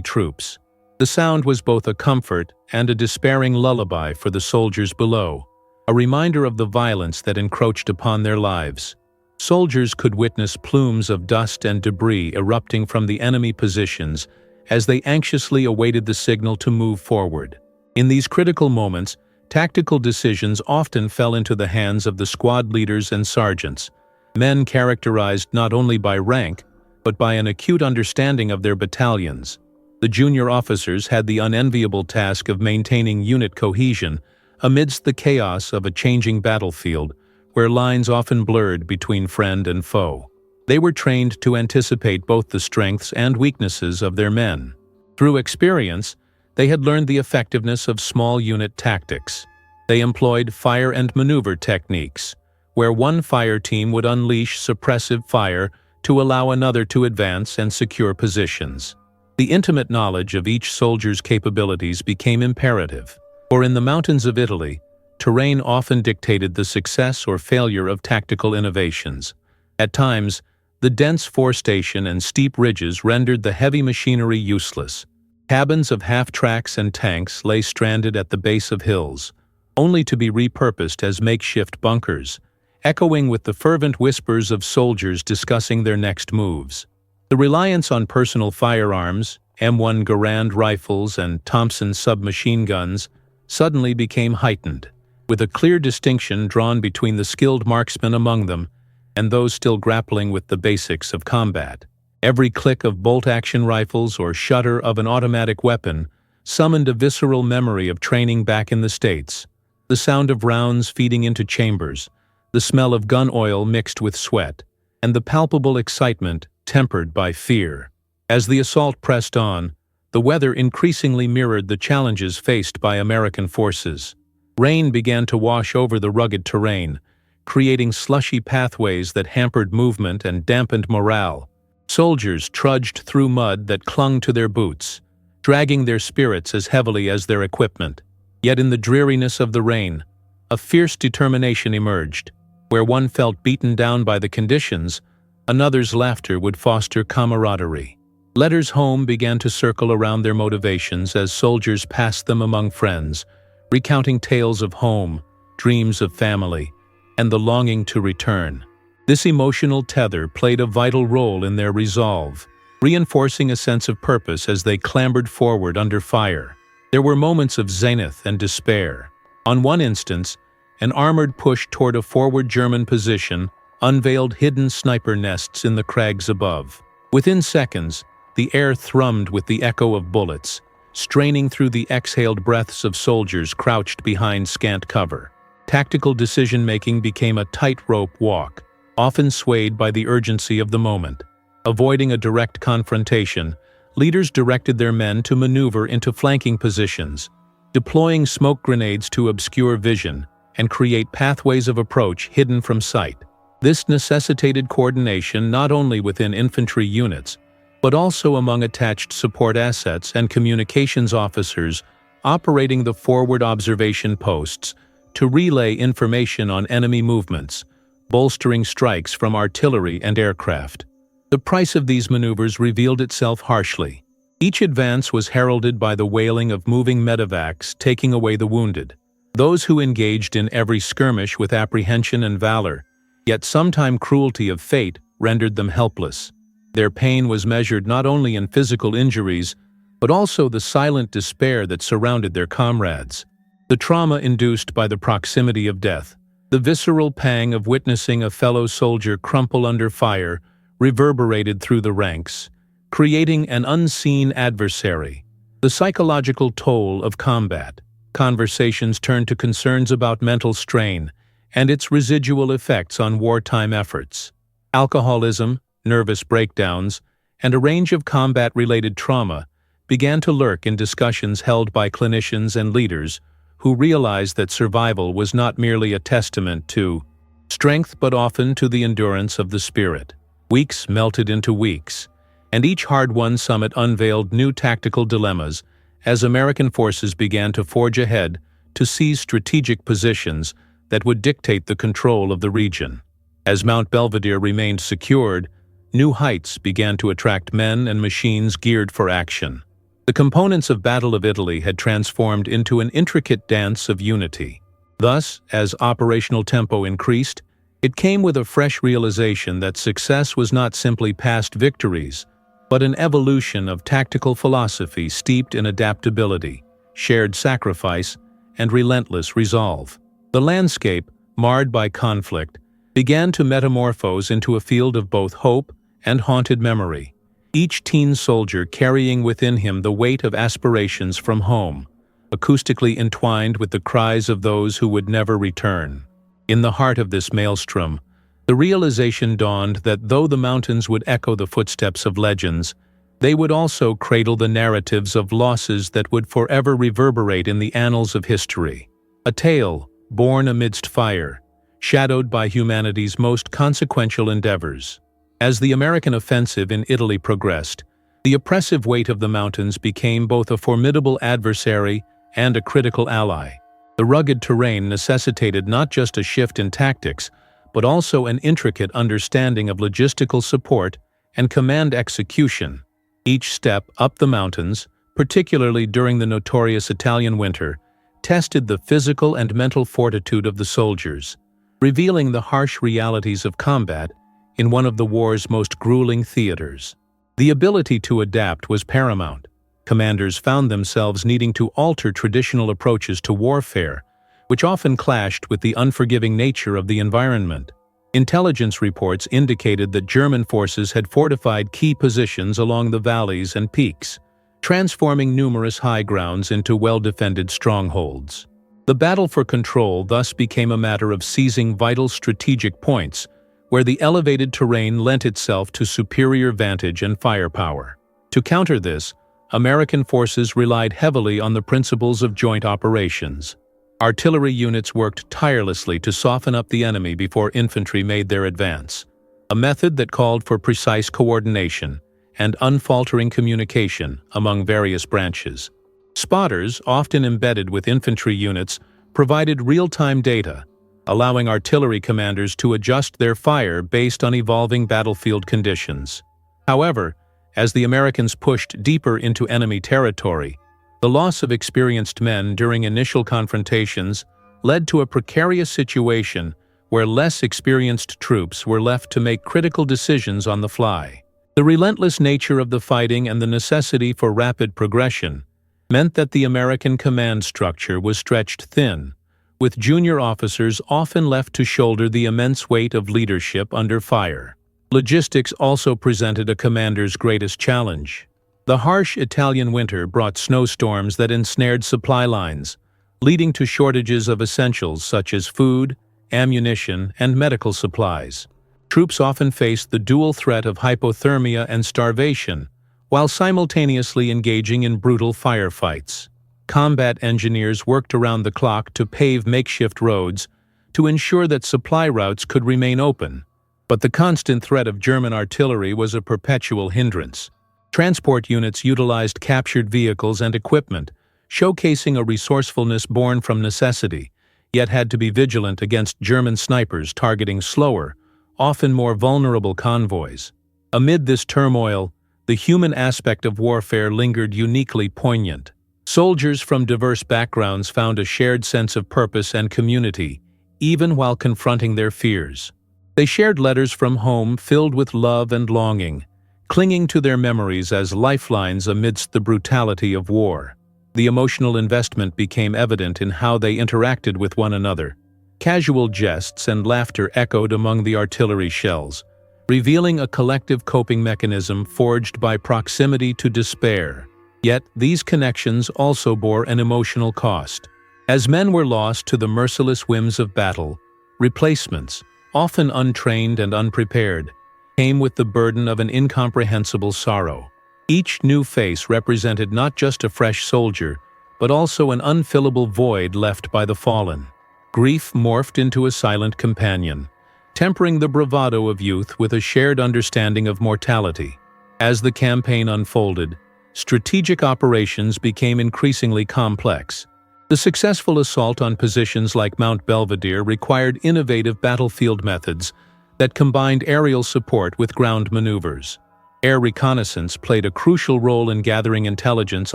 troops. The sound was both a comfort and a despairing lullaby for the soldiers below, a reminder of the violence that encroached upon their lives. Soldiers could witness plumes of dust and debris erupting from the enemy positions as they anxiously awaited the signal to move forward. In these critical moments, tactical decisions often fell into the hands of the squad leaders and sergeants, men characterized not only by rank, but by an acute understanding of their battalions. The junior officers had the unenviable task of maintaining unit cohesion amidst the chaos of a changing battlefield, where lines often blurred between friend and foe. They were trained to anticipate both the strengths and weaknesses of their men. Through experience, they had learned the effectiveness of small unit tactics. They employed fire and maneuver techniques, where one fire team would unleash suppressive fire to allow another to advance and secure positions. The intimate knowledge of each soldier's capabilities became imperative, for in the mountains of Italy, terrain often dictated the success or failure of tactical innovations. At times, the dense forestation and steep ridges rendered the heavy machinery useless. Cabins of half-tracks and tanks lay stranded at the base of hills, only to be repurposed as makeshift bunkers, echoing with the fervent whispers of soldiers discussing their next moves. The reliance on personal firearms, M1 Garand rifles and Thompson submachine guns, suddenly became heightened, with a clear distinction drawn between the skilled marksmen among them and those still grappling with the basics of combat. Every click of bolt-action rifles or shudder of an automatic weapon summoned a visceral memory of training back in the States. the sound of rounds feeding into chambers, the smell of gun oil mixed with sweat, and the palpable excitement tempered by fear. As the assault pressed on, the weather increasingly mirrored the challenges faced by American forces. Rain began to wash over the rugged terrain, creating slushy pathways that hampered movement and dampened morale. Soldiers trudged through mud that clung to their boots, dragging their spirits as heavily as their equipment. Yet in the dreariness of the rain, a fierce determination emerged. Where one felt beaten down by the conditions, another's laughter would foster camaraderie. Letters home began to circle around their motivations as soldiers passed them among friends, recounting tales of home, dreams of family, and the longing to return. This emotional tether played a vital role in their resolve, reinforcing a sense of purpose as they clambered forward under fire. There were moments of zenith and despair. On one instance, an armored push toward a forward German position unveiled hidden sniper nests in the crags above. Within seconds, the air thrummed with the echo of bullets, straining through the exhaled breaths of soldiers crouched behind scant cover. Tactical decision-making became a tightrope walk, often swayed by the urgency of the moment. Avoiding a direct confrontation, leaders directed their men to maneuver into flanking positions, deploying smoke grenades to obscure vision and create pathways of approach hidden from sight. This necessitated coordination not only within infantry units, but also among attached support assets and communications officers operating the forward observation posts to relay information on enemy movements, bolstering strikes from artillery and aircraft. The price of these maneuvers revealed itself harshly. Each advance was heralded by the wailing of moving medevacs taking away the wounded, those who engaged in every skirmish with apprehension and valor, yet sometime cruelty of fate rendered them helpless. Their pain was measured not only in physical injuries, but also the silent despair that surrounded their comrades. The trauma induced by the proximity of death, the visceral pang of witnessing a fellow soldier crumple under fire, reverberated through the ranks, creating an unseen adversary. The psychological toll of combat. Conversations turned to concerns about mental strain and its residual effects on wartime efforts. Alcoholism, nervous breakdowns, and a range of combat-related trauma began to lurk in discussions held by clinicians and leaders who realized that survival was not merely a testament to strength but often to the endurance of the spirit. Weeks melted into weeks, and each hard-won summit unveiled new tactical dilemmas as American forces began to forge ahead to seize strategic positions that would dictate the control of the region. As Mount Belvedere remained secured, new heights began to attract men and machines geared for action. The components of Battle of Italy had transformed into an intricate dance of unity. Thus, as operational tempo increased, it came with a fresh realization that success was not simply past victories, but an evolution of tactical philosophy steeped in adaptability, shared sacrifice, and relentless resolve. The landscape, marred by conflict, began to metamorphose into a field of both hope and haunted memory, each teen soldier carrying within him the weight of aspirations from home, acoustically entwined with the cries of those who would never return. In the heart of this maelstrom, the realization dawned that though the mountains would echo the footsteps of legends, they would also cradle the narratives of losses that would forever reverberate in the annals of history. A tale born amidst fire, shadowed by humanity's most consequential endeavors. As the American offensive in Italy progressed, the oppressive weight of the mountains became both a formidable adversary and a critical ally. The rugged terrain necessitated not just a shift in tactics, but also an intricate understanding of logistical support and command execution. Each step up the mountains, particularly during the notorious Italian winter, tested the physical and mental fortitude of the soldiers, revealing the harsh realities of combat in one of the war's most grueling theaters. The ability to adapt was paramount. Commanders found themselves needing to alter traditional approaches to warfare, which often clashed with the unforgiving nature of the environment. Intelligence reports indicated that German forces had fortified key positions along the valleys and peaks, transforming numerous high grounds into well-defended strongholds. The battle for control thus became a matter of seizing vital strategic points, where the elevated terrain lent itself to superior vantage and firepower. To counter this, American forces relied heavily on the principles of joint operations. Artillery units worked tirelessly to soften up the enemy before infantry made their advance, a method that called for precise coordination and unfaltering communication among various branches. Spotters, often embedded with infantry units, provided real-time data, allowing artillery commanders to adjust their fire based on evolving battlefield conditions. However, as the Americans pushed deeper into enemy territory, the loss of experienced men during initial confrontations led to a precarious situation where less experienced troops were left to make critical decisions on the fly. The relentless nature of the fighting and the necessity for rapid progression meant that the American command structure was stretched thin, with junior officers often left to shoulder the immense weight of leadership under fire. Logistics also presented a commander's greatest challenge. The harsh Italian winter brought snowstorms that ensnared supply lines, leading to shortages of essentials such as food, ammunition, and medical supplies. Troops often faced the dual threat of hypothermia and starvation, while simultaneously engaging in brutal firefights. Combat engineers worked around the clock to pave makeshift roads to ensure that supply routes could remain open. But the constant threat of German artillery was a perpetual hindrance. Transport units utilized captured vehicles and equipment, showcasing a resourcefulness born from necessity, yet had to be vigilant against German snipers targeting slower, often more vulnerable convoys. Amid this turmoil, the human aspect of warfare lingered uniquely poignant. Soldiers from diverse backgrounds found a shared sense of purpose and community, even while confronting their fears. They shared letters from home filled with love and longing, clinging to their memories as lifelines amidst the brutality of war. The emotional investment became evident in how they interacted with one another. Casual jests and laughter echoed among the artillery shells, revealing a collective coping mechanism forged by proximity to despair. Yet, these connections also bore an emotional cost. As men were lost to the merciless whims of battle, replacements, often untrained and unprepared, came with the burden of an incomprehensible sorrow. Each new face represented not just a fresh soldier, but also an unfillable void left by the fallen. Grief morphed into a silent companion, tempering the bravado of youth with a shared understanding of mortality. As the campaign unfolded, strategic operations became increasingly complex. The successful assault on positions like Mount Belvedere required innovative battlefield methods that combined aerial support with ground maneuvers. Air reconnaissance played a crucial role in gathering intelligence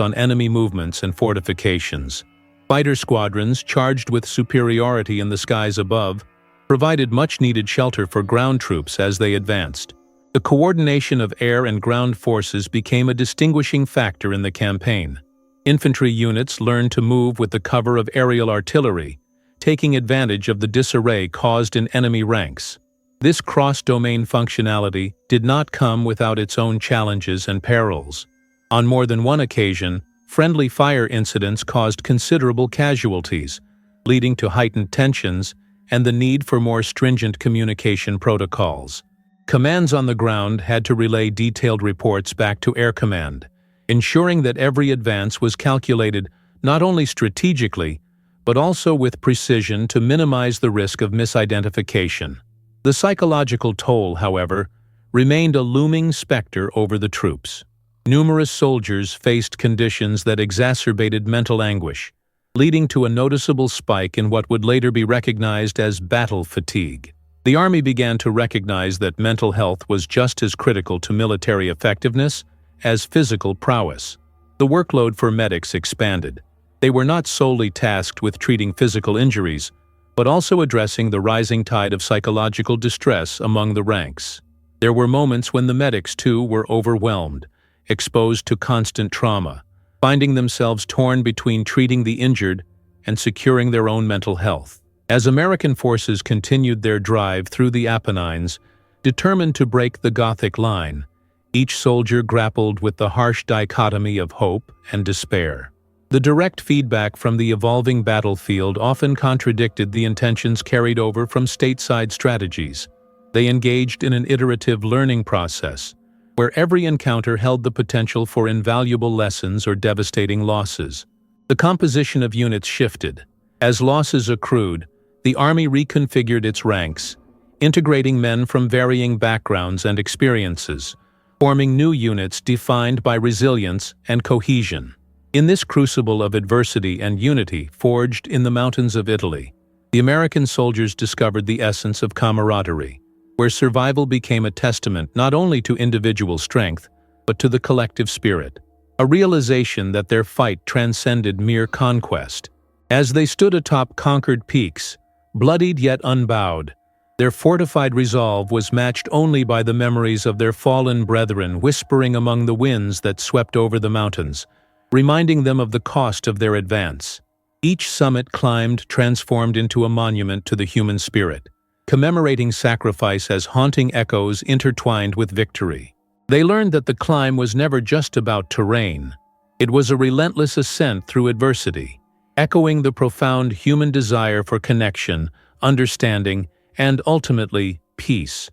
on enemy movements and fortifications. Fighter squadrons, charged with superiority in the skies above, provided much-needed shelter for ground troops as they advanced. The coordination of air and ground forces became a distinguishing factor in the campaign. Infantry units learned to move with the cover of aerial artillery, taking advantage of the disarray caused in enemy ranks. This cross-domain functionality did not come without its own challenges and perils. On more than one occasion, friendly fire incidents caused considerable casualties, leading to heightened tensions and the need for more stringent communication protocols. Commands on the ground had to relay detailed reports back to Air Command, ensuring that every advance was calculated not only strategically, but also with precision to minimize the risk of misidentification. The psychological toll, however, remained a looming specter over the troops. Numerous soldiers faced conditions that exacerbated mental anguish, leading to a noticeable spike in what would later be recognized as battle fatigue. The Army began to recognize that mental health was just as critical to military effectiveness as physical prowess. The workload for medics expanded. They were not solely tasked with treating physical injuries, but also addressing the rising tide of psychological distress among the ranks. There were moments when the medics, too, were overwhelmed, exposed to constant trauma, finding themselves torn between treating the injured and securing their own mental health. As American forces continued their drive through the Apennines, determined to break the Gothic line, each soldier grappled with the harsh dichotomy of hope and despair. The The direct feedback from the evolving battlefield often contradicted the intentions carried over from stateside strategies. They engaged in an iterative learning process, where every encounter held the potential for invaluable lessons or devastating losses. The composition of units shifted. As losses accrued, the Army reconfigured its ranks, integrating men from varying backgrounds and experiences, forming new units defined by resilience and cohesion. In this crucible of adversity and unity forged in the mountains of Italy, the American soldiers discovered the essence of camaraderie, where survival became a testament not only to individual strength, but to the collective spirit, a realization that their fight transcended mere conquest. As they stood atop conquered peaks, bloodied yet unbowed, their fortified resolve was matched only by the memories of their fallen brethren whispering among the winds that swept over the mountains, reminding them of the cost of their advance. Each summit climbed transformed into a monument to the human spirit, commemorating sacrifice as haunting echoes intertwined with victory. They learned that the climb was never just about terrain. It was a relentless ascent through adversity, echoing the profound human desire for connection, understanding, and ultimately, peace.